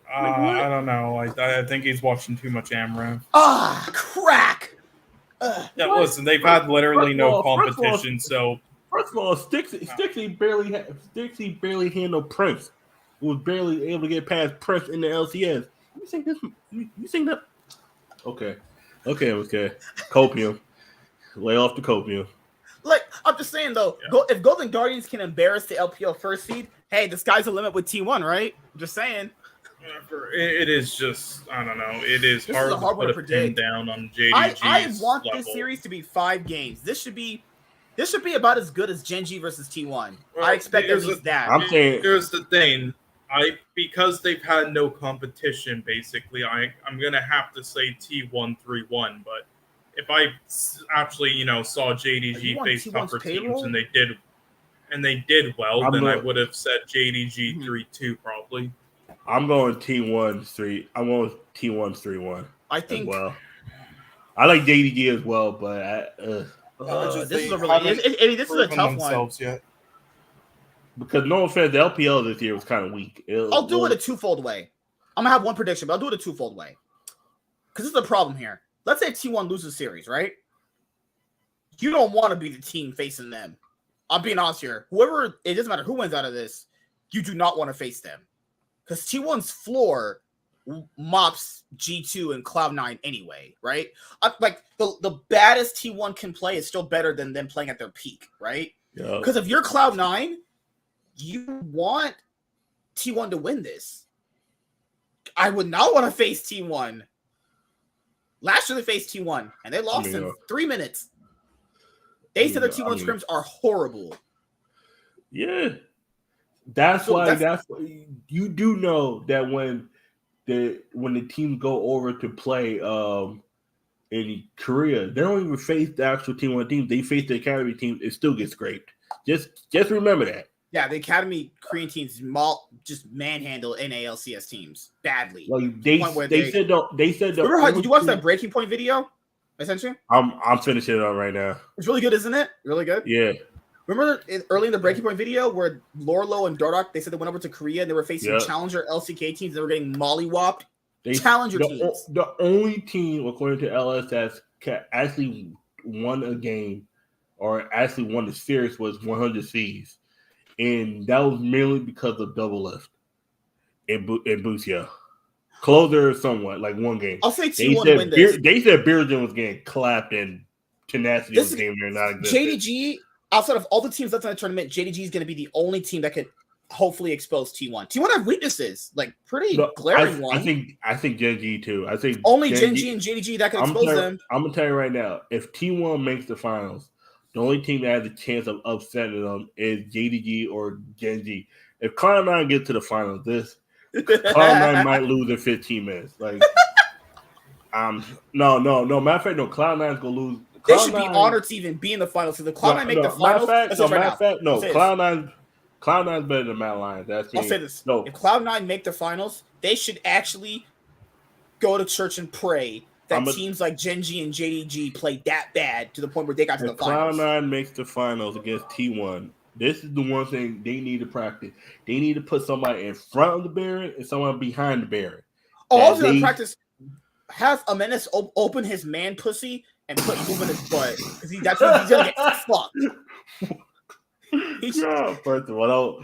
I don't know. I think he's watching too much AMRA. Ah, crack. Yeah, listen, they've had literally no competition, so. First of all, Stixie barely handled Prince. Was barely able to get past Prince in the LCS. You think this? You think that? Okay. Copium. Lay off the copium. Like, I'm just saying though, if Golden Guardians can embarrass the LPL first seed, hey, the sky's the limit with T1, right? I'm just saying. It is just, I don't know. It is hard to put a pin down on JDG's I want level. this series to be 5 games. This should be about as good as Gen G versus T1. Well, I expect at least that. I'm saying, here's the thing. Because they've had no competition, basically, I'm gonna have to say T1 3-1. But if I actually, saw JDG face tougher teams and they did well, then I would have said JDG 3-2 probably. I'm going T1 3. I'm going T1 3-1. I think. Well, I like JDG as well, but this is a really this is a tough one. Yet. Because no offense, the LPL this year was kind of weak. I'll do it a twofold way. I'm gonna have one prediction, but I'll do it a twofold way. Because this is the problem here. Let's say T1 loses series, right? You don't want to be the team facing them. I'm being honest here. Whoever, it doesn't matter who wins out of this, you do not want to face them. Because T1's floor mops G2 and Cloud9 anyway, right? Like, the baddest T1 can play is still better than them playing at their peak, right? Because if you're Cloud9, you want T1 to win this. I would not want to face T1. Last year they faced T1, and they lost in 3 minutes. They said their T1 scrims are horrible. Yeah. That's why you do know that when the teams go over to play in Korea, they don't even face the actual T1 teams. They face the academy teams. It still gets scraped. Just remember that. Yeah, the academy Korean teams just manhandle NALCS teams badly. Like they said. Remember did you watch that Breaking Point video? Essentially, I'm finishing it up right now. It's really good, isn't it? Really good. Yeah. Remember early in the Breaking Point video where Lorlo and Dordock, they said they went over to Korea and they were facing Challenger LCK teams. They were getting mollywopped. Challenger teams. The only team, according to LS, that actually won a game or actually won the series was 100 C's. And that was mainly because of double lift and Busia. Closer somewhat, like one game. I'll say T1 win this. They said Bearden was getting clapped and Tenacity was getting there not existing. JDG, outside of all the teams left in the tournament, JDG is going to be the only team that could hopefully expose T1. T1 have weaknesses, like pretty glaring ones. I think Gen G too. I think only Gen G and JDG that can expose them. I'm going to tell you right now, if T1 makes the finals, the only team that has a chance of upsetting them is JDG or Gen G. If Cloud9 gets to the finals, Cloud9 might lose in 15 minutes. Like, no. Matter of fact, no. Cloud9's gonna lose. They should be honored to even be in the finals. So the Cloud9 make the finals. Cloud9's better than Mad Lions. I'll say this. No, if Cloud9 make the finals, they should actually go to church and pray that teams like Gen G and JDG play that bad to the point where they got to the finals. Cloud9 makes the finals against T1. This is the one thing they need to practice. They need to put somebody in front of the Baron and someone behind the Baron. Oh, also practice has Amenes open his man pussy and put poop in his butt because that's what he's gonna get fucked. Yeah, first of all,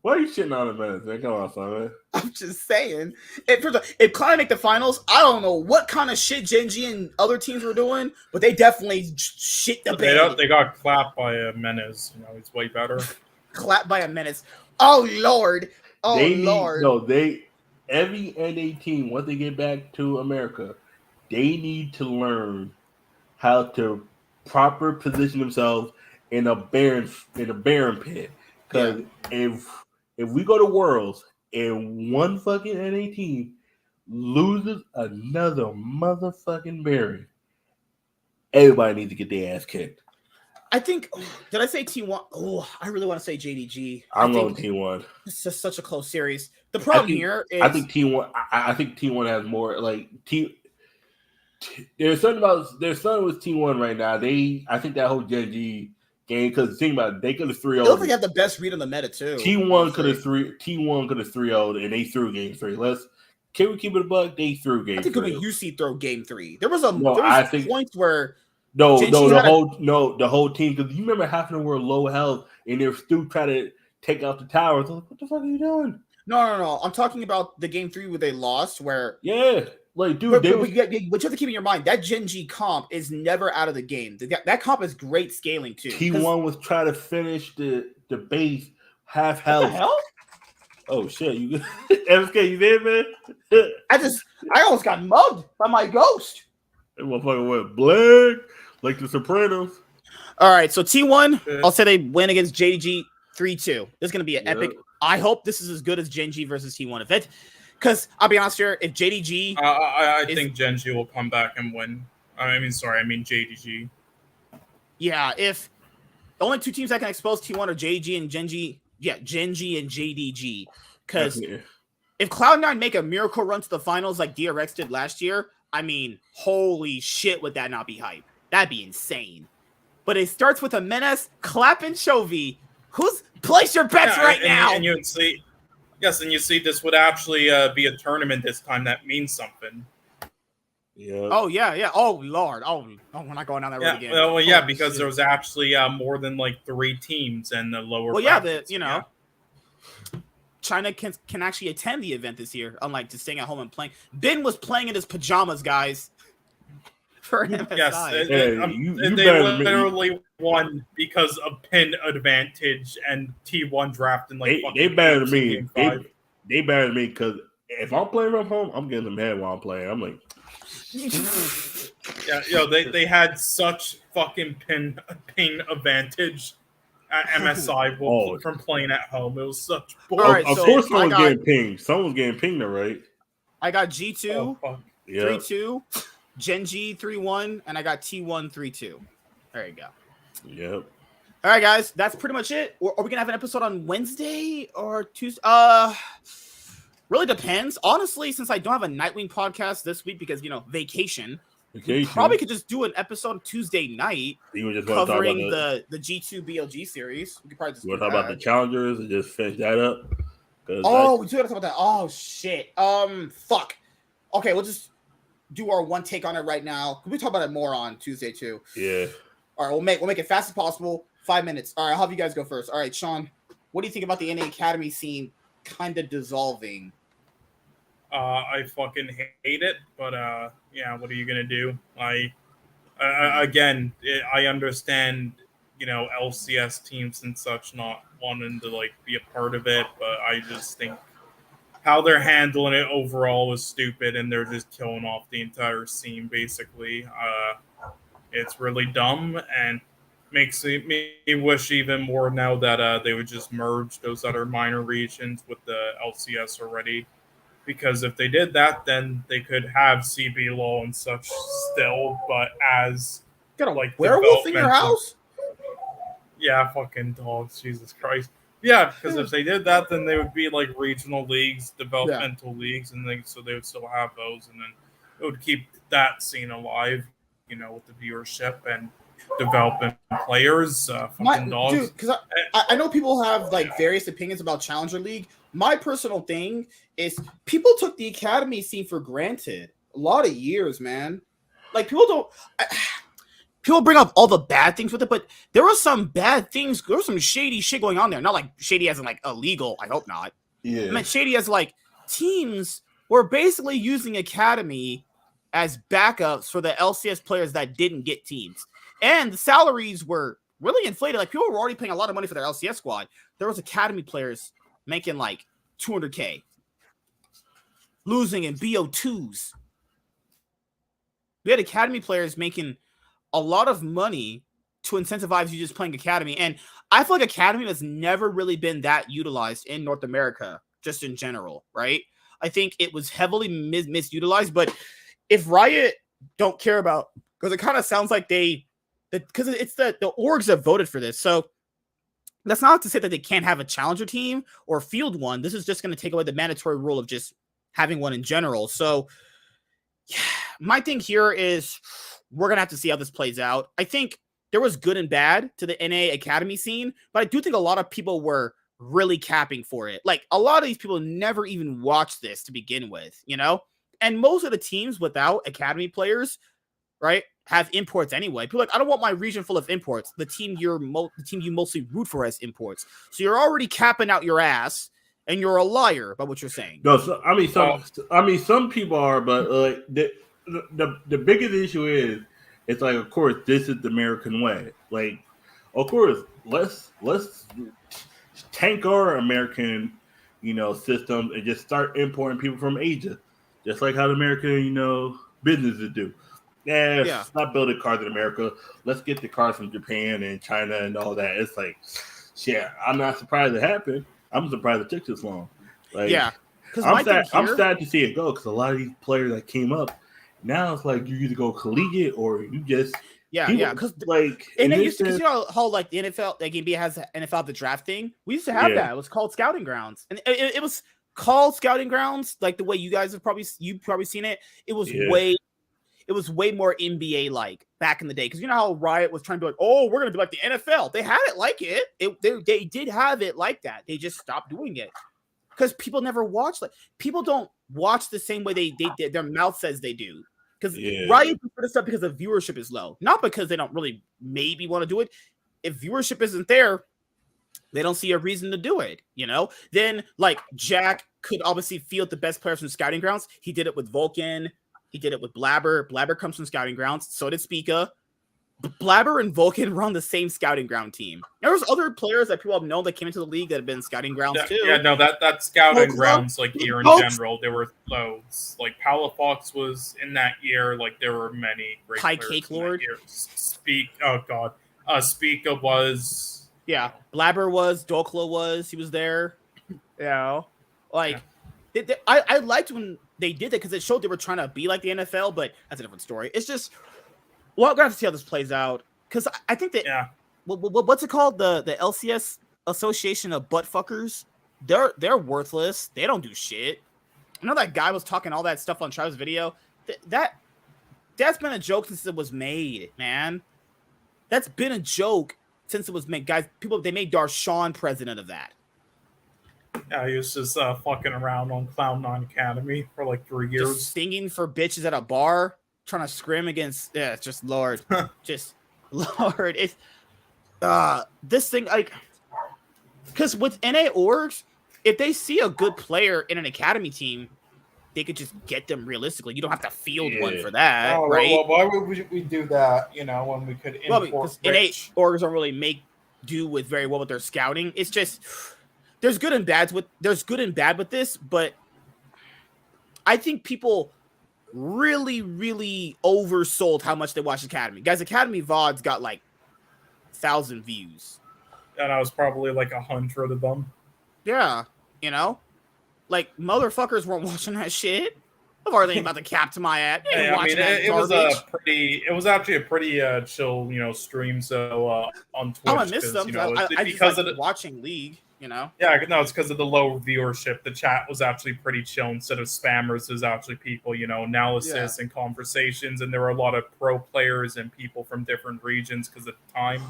why are you shitting on Amenes, man? Come on, son, man. I'm just saying. If Cloud9 make the finals, I don't know what kind of shit Gen G and other teams were doing, but they definitely shit the bed. They got clapped by Menace. You know, he's way better. Clapped by Amenes. Oh Lord. Oh Lord. Every NA team, once they get back to America, they need to learn how to proper position themselves in a barren pit. Because if we go to Worlds and one fucking NA team loses another motherfucking Baron, everybody needs to get their ass kicked. I think. Did I say T1? Oh, I really want to say JDG. I'm going T1. It's just such a close series. The problem here is I think T1. I think T1 has more like T. There's something with T1 right now. I think that whole Gen G game, because think about it, they could have 3-0'd. They look like they have the best read on the meta too. T1 could have 3-0'd and they threw game 3. Can we keep it a buck? They threw game 3. I think UC throw game 3. There was points where the whole team, because you remember half of them were low health and they're still trying to take out the towers. Like, what the fuck are you doing? No. I'm talking about the game 3 where they lost. Where like, dude, but you have to keep in your mind that Gen G comp is never out of the game. That comp is great scaling too. T1 was trying to finish the base half health. What the hell? Oh shit! You MSK, you there, man? I almost got mugged by my ghost. That motherfucker went black like the Sopranos. All right, so T1, I'll say they win against JDG 3-2. This is gonna be an epic. I hope this is as good as Gen G versus T1. If it, because I'll be honest here, if JDG, I think Gen G will come back and win. I mean JDG. Yeah, if the only two teams that can expose T1 are JDG and Gen G. Yeah, Gen G and JDG. Because if Cloud9 make a miracle run to the finals like DRX did last year, I mean, holy shit, would that not be hype? That'd be insane. But it starts with a Menace, Clap, and Chovy. Place your bets now? And you see, and you see this would actually be a tournament this time. That means something. Yeah. Oh, yeah. Oh, Lord. Oh, we're not going down that road again. Well, because there was actually more than like 3 teams and the lower. Well, China can actually attend the event this year, unlike just staying at home and playing. Ben was playing in his pajamas, guys. For MSI. Yes, they literally won because of pin advantage and T1 draft and like they better than me. They better than me because if I'm playing from home, I'm getting them head while I'm playing. I'm like. They had such fucking pin advantage at MSI from playing at home. It was such bullshit. Of course, someone's getting pinged. Someone's getting pinged, right? I got G2 3-2, Gen G 3-1, and I got T1 3-2. There you go. Yep. All right, guys, that's pretty much it. Are we gonna have an episode on Wednesday or Tuesday? Really depends. Honestly, since I don't have a Nightwing podcast this week because, vacation. We probably could just do an episode Tuesday night covering the G2 BLG series. We could probably just talk about the challengers and just finish that up. We do gotta talk about that. Oh, shit. Fuck. Okay, we'll just do our one take on it right now. We talk about it more on Tuesday, too. Yeah. All right, we'll make it fast as possible. 5 minutes. All right, I'll have you guys go first. All right, Sean, what do you think about the NA Academy scene kind of dissolving? I fucking hate it, but what are you gonna do? I understand, LCS teams and such not wanting to be a part of it, but I just think how they're handling it overall is stupid, and they're just killing off the entire scene basically. It's really dumb and makes me wish even more now that they would just merge those other minor regions with the LCS already. Because if they did that, then they could have CB law and such still, but as got a werewolf in your house? Yeah, fucking dogs, Jesus Christ. Yeah, because if they did that, then they would be like regional leagues, developmental leagues, and they would still have those, and then it would keep that scene alive, with the viewership and development players. Fucking dogs. Dude, because I know people have various opinions about Challenger League. My personal thing is people took the academy scene for granted. a lot of years, man. Like people don't. People bring up all the bad things with it, but there were some bad things. There was some shady shit going on there. Not like shady as in like illegal. I hope not. Yeah. I meant shady as like teams were basically using Academy as backups for the LCS players that didn't get teams. And the salaries were really inflated. Like people were already paying a lot of money for their LCS squad. There was Academy players making like 200K. Losing in BO2s. We had Academy players making a lot of money to incentivize you just playing Academy. And I feel like Academy has never really been that utilized in North America, just in general, right? I think it was heavily misutilized, but if Riot don't care about, because it kind of sounds like because it's the orgs that voted for this. So that's not to say that they can't have a challenger team or field one. This is just going to take away the mandatory rule of just having one in general. So yeah, my thing here is we're going to have to see how this plays out. I think there was good and bad to the NA Academy scene, but I do think a lot of people were really capping for it. Like a lot of these people never even watched this to begin with, you know? And most of the teams without Academy players, right, have imports anyway. People are like, I don't want my region full of imports. The team you mostly root for has imports. So you're already capping out your ass, and you're a liar about what you're saying. No, so, some people are, but like the biggest issue is, it's like, of course, this is the American way. Like, of course, let's tank our American, system and just start importing people from Asia, just like how the American, businesses do. Yeah. Not building cars in America. Let's get the cars from Japan and China and all that. It's like, yeah, I'm not surprised it happened. I'm surprised it took this long. Like, yeah, because I'm sad to see it go, because a lot of these players that came up, now it's like you either go collegiate or you just because like, and it used to, because how like the NFL, like NBA has NFL the draft thing. We used to have that. It was called Scouting Grounds, and it was called Scouting Grounds like the way you guys have probably seen it. It was way more NBA like back in the day, because you know how Riot was trying to be like, oh, we're gonna be like the NFL. They had it like it. They did have it like that. They just stopped doing it because people never watch. Like people don't watch the same way they their mouth says they do. Because Riot put this up because the viewership is low, not because they don't really maybe want to do it. If viewership isn't there, they don't see a reason to do it, Then, like, Jack could obviously field the best players from Scouting Grounds. He did it with Vulcan. He did it with Blabber. Blabber comes from Scouting Grounds. So did Spica. Blabber and Vulcan were on the same Scouting Ground team. There was other players that people have known that came into the league that have been Scouting Grounds too. Yeah, no, that Scouting Grounds, like, year in general, there were loads. Like, Palafox was in that year. Like, there were many great High players Cake in Lord. That year. Spica was. Yeah, Blabber was. Dokla was. He was there. I liked when they did that, because it showed they were trying to be like the NFL, but that's a different story. It's just, well, we're going to have to see how this plays out, because I think that, what's it called? The LCS Association of Buttfuckers? They're worthless. They don't do shit. I know that guy was talking all that stuff on Travis' video. That's been a joke since it was made, man. That's been a joke since it was made. Guys, they made Darshawn president of that. Yeah, he was just fucking around on Cloud9 Academy for like 3 years. Just singing for bitches at a bar, trying to scrim against. Yeah, it's just Lord. Just Lord. It's this thing, like, because with NA orgs, if they see a good player in an academy team, they could just get them realistically. You don't have to field one for that, right? Well, why would we do that, when we could import because NA orgs don't really make do with very well with their scouting. It's just, there's good and bad with this, but I think people really, really oversold how much they watch Academy. Guys, Academy VODs got like 1,000 views. And I was probably like 100 of them. Yeah, like motherfuckers weren't watching that shit. I've already about to cap to my ass. It was actually a pretty chill, stream. So on Twitch, I miss them. I because of watching League. Yeah, no, it's because of the low viewership. The chat was actually pretty chill. Instead of spammers, there's actually people, analysis and conversations, and there were a lot of pro players and people from different regions because at the time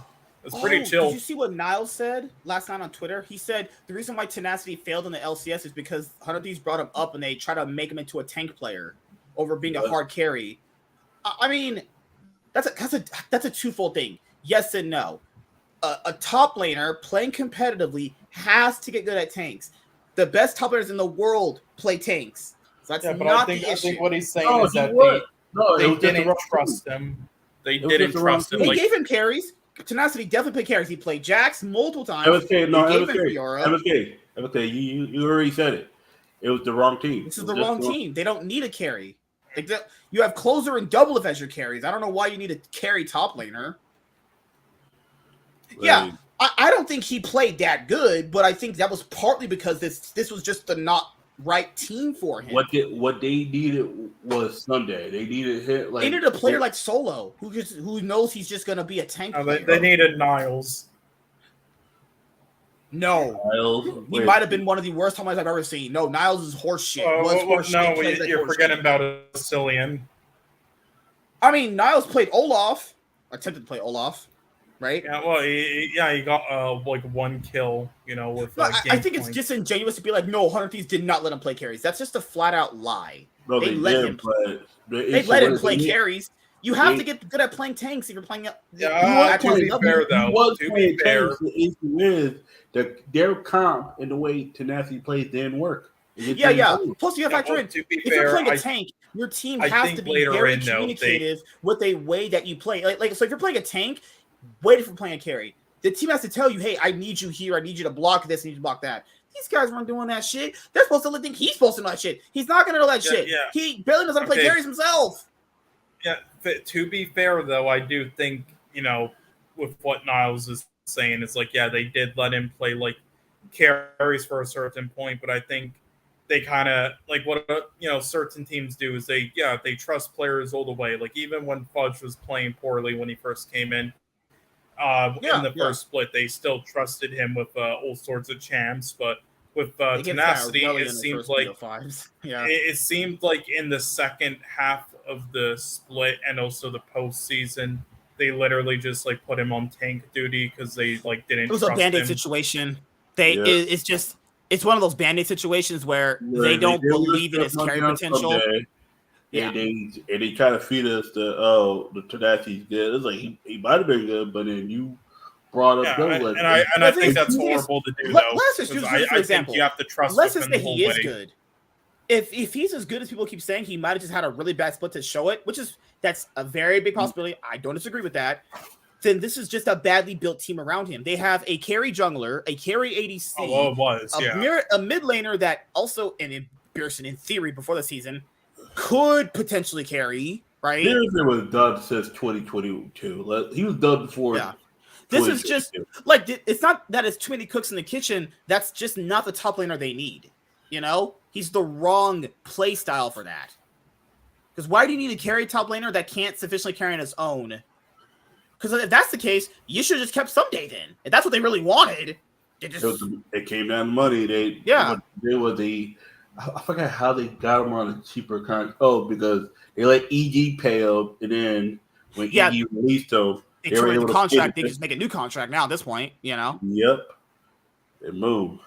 it was pretty chill. Did you see what Niles said last night on Twitter? He said the reason why Tenacity failed in the LCS is because 100 Thieves brought him up and they tried to make him into a tank player over being a hard carry. I mean, that's a twofold thing. Yes and no. A top laner playing competitively has to get good at tanks. The best top laners in the world play tanks. So that's not the issue. I think what he's saying No, is that they didn't trust him. They didn't trust him. They gave him carries. Tenacity definitely played carries. He played Jax multiple times. MSK, you already said it. It was the wrong team. This is the wrong team. They don't need a carry. You have closer and double as your carries. I don't know why you need a carry top laner. Yeah, I don't think he played that good, but I think that was partly because this was just the not right team for him. What they needed was Sunday. They needed hit like they needed a player like Solo who knows he's just gonna be a tank player. They needed Niles. No, Niles, he might have been one of the worst timelines I've ever seen. No, Niles is horse shit. You're forgetting about Cillian. I mean, Niles played Olaf, attempted to play Olaf, right? Yeah, well, he got like one kill, with. I think it's disingenuous to be like, no, Hunter Thieves did not let him play carries. That's just a flat out lie. No, they let him play carries. You have to get good at playing tanks if you're playing. To be fair, though, to be fair, the issue is that their comp and the way Tenacity plays didn't work. Yeah. Plus, you have to factor in. If you're playing a tank, your team has to be very communicative with a way that you play. Like, so if you're playing a tank, wait for playing a carry. The team has to tell you, hey, I need you here. I need you to block this. I need you to block that. These guys weren't doing that shit. They're supposed to think he's supposed to know that shit. He's not going to know that shit. Yeah. He barely knows how to play carries himself. Yeah, to be fair, though, I do think, with what Niles is saying, it's like, yeah, they did let him play, like, carries for a certain point, but I think they kind of, like, what, certain teams do is they trust players all the way. Like, even when Fudge was playing poorly when he first came in the first split, they still trusted him with all sorts of champs, but with Tenacity, it seems like it seemed like in the second half of the split and also the postseason, they literally just like put him on tank duty because they like didn't. It was trust a Band-Aid him. Situation. It's one of those Band-Aid situations where they don't believe in his carry potential. And they try to feed us the Tenacity's good. It's like he might have been good, but then you brought up I think that's horrible to do. Let's just use for example. You have to trust. Let's just say he is good. If he's as good as people keep saying, he might have just had a really bad split to show it, that's a very big possibility. I don't disagree with that. Then this is just a badly built team around him. They have a carry jungler, a carry ADC, a mid laner that also, and Pearson in theory before the season could potentially carry. Right? Pearson was done since 2022. He was done before. Yeah. This is just like it's not that it's too many cooks in the kitchen. That's just not the top laner they need. He's the wrong play style for that. Because why do you need a carry top laner that can't sufficiently carry on his own? Because if that's the case, you should have just kept Someday then. If that's what they really wanted, it came down to money. I forgot how they got him on a cheaper contract. Oh, because they let EG pay him, and then when EG released him, they terminated the contract. They just make a new contract now. At this point, Yep, it moved.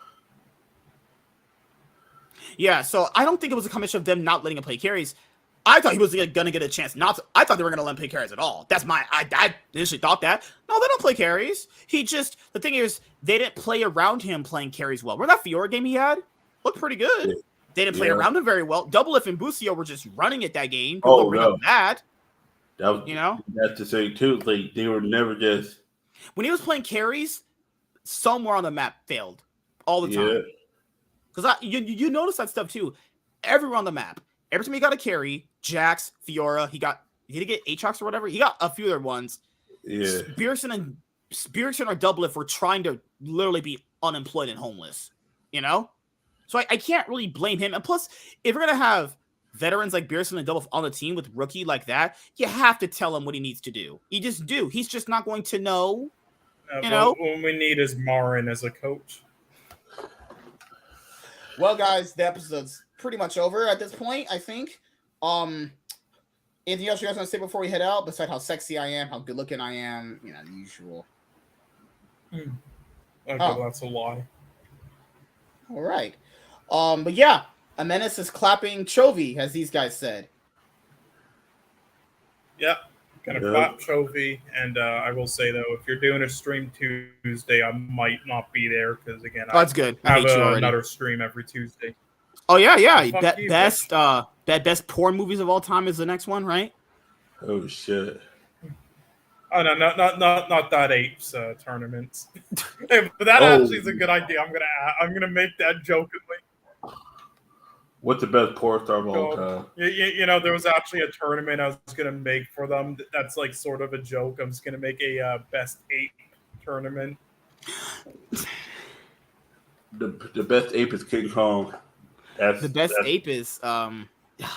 Yeah, so I don't think it was a combination of them not letting him play carries. I thought he was going to get a chance I thought they were going to let him play carries at all. I initially thought that. No, they don't play carries. The thing is, they didn't play around him playing carries well. Remember that Fiora game he had? Looked pretty good. Yeah. They didn't play around him very well. Doublelift and Busio were just running it that game. People bring up that. That's the thing too. Like they were never just when he was playing carries, somewhere on the map failed all the time. Because you notice that stuff too. Everywhere on the map. Every time he got a carry, Jax, Fiora, did he get Aatrox or whatever? He got a few other ones. Yeah. Spearson or Doublelift were trying to literally be unemployed and homeless. So I can't really blame him. And plus, if you're gonna have veterans like Beerson and Doublelift on the team with rookie like that, you have to tell him what he needs to do. You just do. He's just not going to know. What we need is Marin as a coach. Well, guys, the episode's pretty much over at this point, I think. Anything else you guys want to say before we head out, besides how sexy I am, how good looking I am, the usual? Okay, that's a lie. All right. But yeah, Amenis is clapping Chovy, as these guys said. Yeah, gonna clap Chovy, and I will say though, if you're doing a stream Tuesday, I might not be there because again, Oh, that's good. I have hate you already. another stream every Tuesday. Oh yeah. Oh, fuck you, Best porn movies of all time is the next one, right? Oh shit. Oh no, not that apes tournaments. Hey, but that actually is a good idea. I'm gonna make that jokingly. What's the best porn star of all time? You know, there was actually a tournament I was gonna make for them. That's like sort of a joke. I'm just gonna make a best ape tournament. The best ape is King Kong. The best ape is damn. Yeah,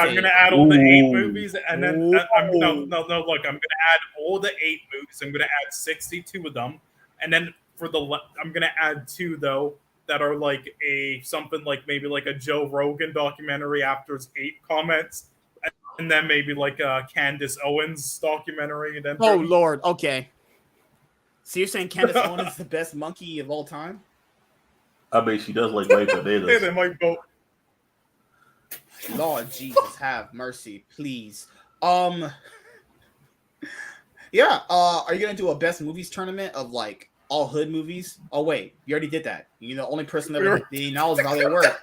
I'm gonna add all the 8 movies, and then look, I'm gonna add all the 8 movies. I'm gonna add 62 of them, and then I'm gonna add 2 though that are like something like maybe like a Joe Rogan documentary after his 8 comments, and then maybe like a Candace Owens documentary. And then Lord, okay. So you're saying Candace Owens is the best monkey of all time? I mean, she does like white potatoes. Hey, they might vote. Lord Jesus, have mercy, please. Yeah. Are you gonna do a best movies tournament of like all hood movies? Oh wait, you already did that. You're the only person that knows how they work.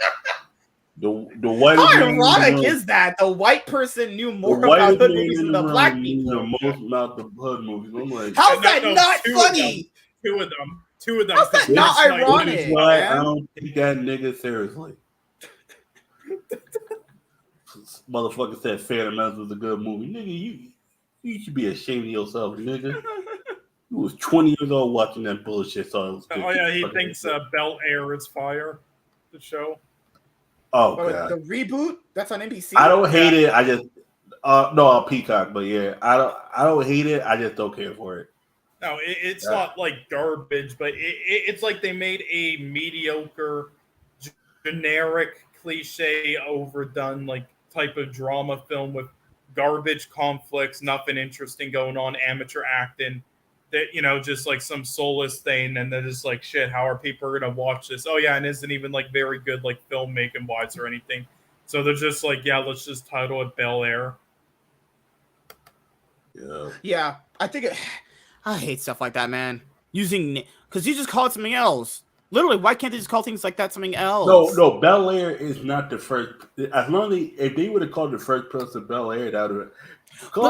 The white. How ironic is that? The white person knew more about hood movies than the black people. The most about the hood movies. I'm like, how's that not funny? 2 of them. How's that not ironic? That's why I don't take that nigga seriously. Motherfucker said Phantom Menace was a good movie. Nigga, you should be ashamed of yourself, nigga. You was 20 years old watching that bullshit. So it was good. Oh yeah, he thinks Bel Air is fire. The show. Oh god. The reboot that's on NBC. I don't hate it. I just no Peacock, but yeah, I don't hate it. I just don't care for it. No, it's not like garbage, but it's like they made a mediocre, generic, cliche, overdone like type of drama film with garbage conflicts, nothing interesting going on, amateur acting. That just like some soulless thing, and they're just like, shit, how are people gonna watch this? Oh yeah, and isn't even like very good like filmmaking wise or anything. So they're just like, yeah, let's just title it Bel Air. Yeah, I think I hate stuff like that, man. Because you just call it something else. Literally, why can't they just call things like that something else? No, Bel Air is not the first. As long as if they would have called the first person Bel Air, that would have.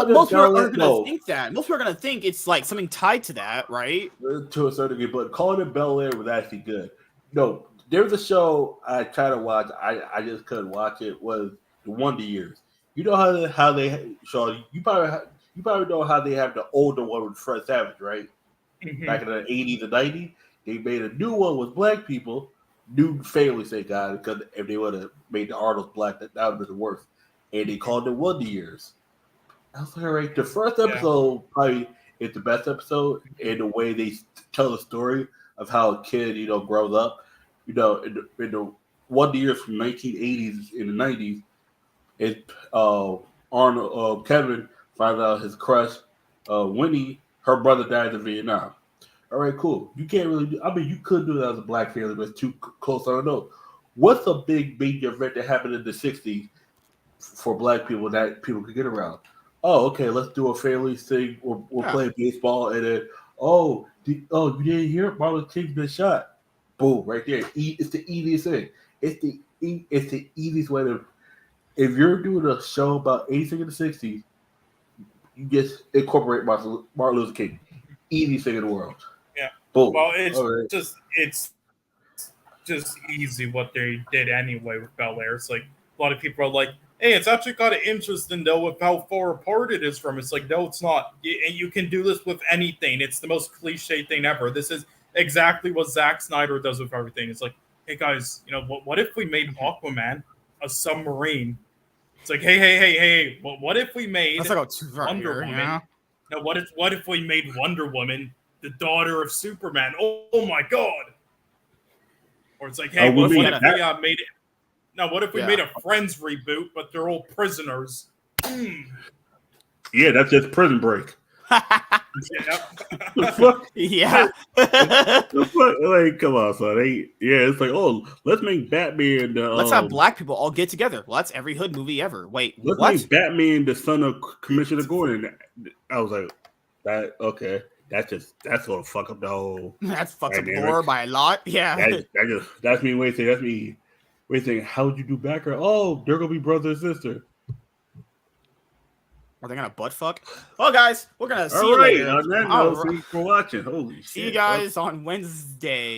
Most people are gonna think that. Most people are gonna think it's like something tied to that, right? To a certain degree, but calling it Bel Air was actually good. No, there was a show I tried to watch. I just couldn't watch it. Was the Wonder Years. You know how they show you probably know how they have the older one with Fred Savage, right? Mm-hmm. Back in the 80s and 90s, they made a new one with black people. New family, say God, because if they would have made the Arnolds black, that would have been the worst. And they called it Wonder Years. I was like, all right, the first episode probably is the best episode in the way they tell the story of how a kid, grows up. In the Wonder Years from 1980s in the 90s, Kevin finds out his crush, Winnie, her brother died in Vietnam. All right, cool. You can't really do. I mean, you could do that as a black family, but it's too close. I don't know. What's a big major event that happened in the 60s for black people that people could get around? Oh, okay, let's do a family thing. We're playing baseball, and then you didn't hear it? Martin Luther King's been shot. Boom, right there. It's the easiest thing. It's the easiest way to. If you're doing a show about anything in the 60s, you just incorporate Martin Luther King. Easiest thing in the world. Yeah. Boom. Well, it's just easy what they did anyway with Bel Air. It's like a lot of people are like, hey, it's actually kind of interesting though with how far apart it is from. It's like, no, it's not. And you can do this with anything. It's the most cliche thing ever. This is exactly what Zack Snyder does with everything. It's like, hey guys, what if we made Aquaman a submarine? It's like, hey, what if we made Wonder Woman? Yeah. Now, what if we made Wonder Woman the daughter of Superman? Oh my God! Or it's like, hey, what if we made it? Now, what if we made a Friends reboot, but they're all prisoners? Yeah, that's just Prison Break. The fuck? Yeah. The fuck? Like, come on, son. It's like, oh, let's make Batman the Let's have black people all get together. Well, that's every hood movie ever. Wait, let's what? make Batman the son of Commissioner Gordon. I was like, that okay. That's gonna fuck up the whole. That's fucks up dynamic. lore by a lot. Yeah. That's me waiting. That's me waiting. How would you do Batgirl? Oh, they're gonna be brother and sister. Are they gonna butt fuck? Well, guys, we're gonna see All you right. later. On that note, thanks for watching. Holy shit. See you guys on Wednesday.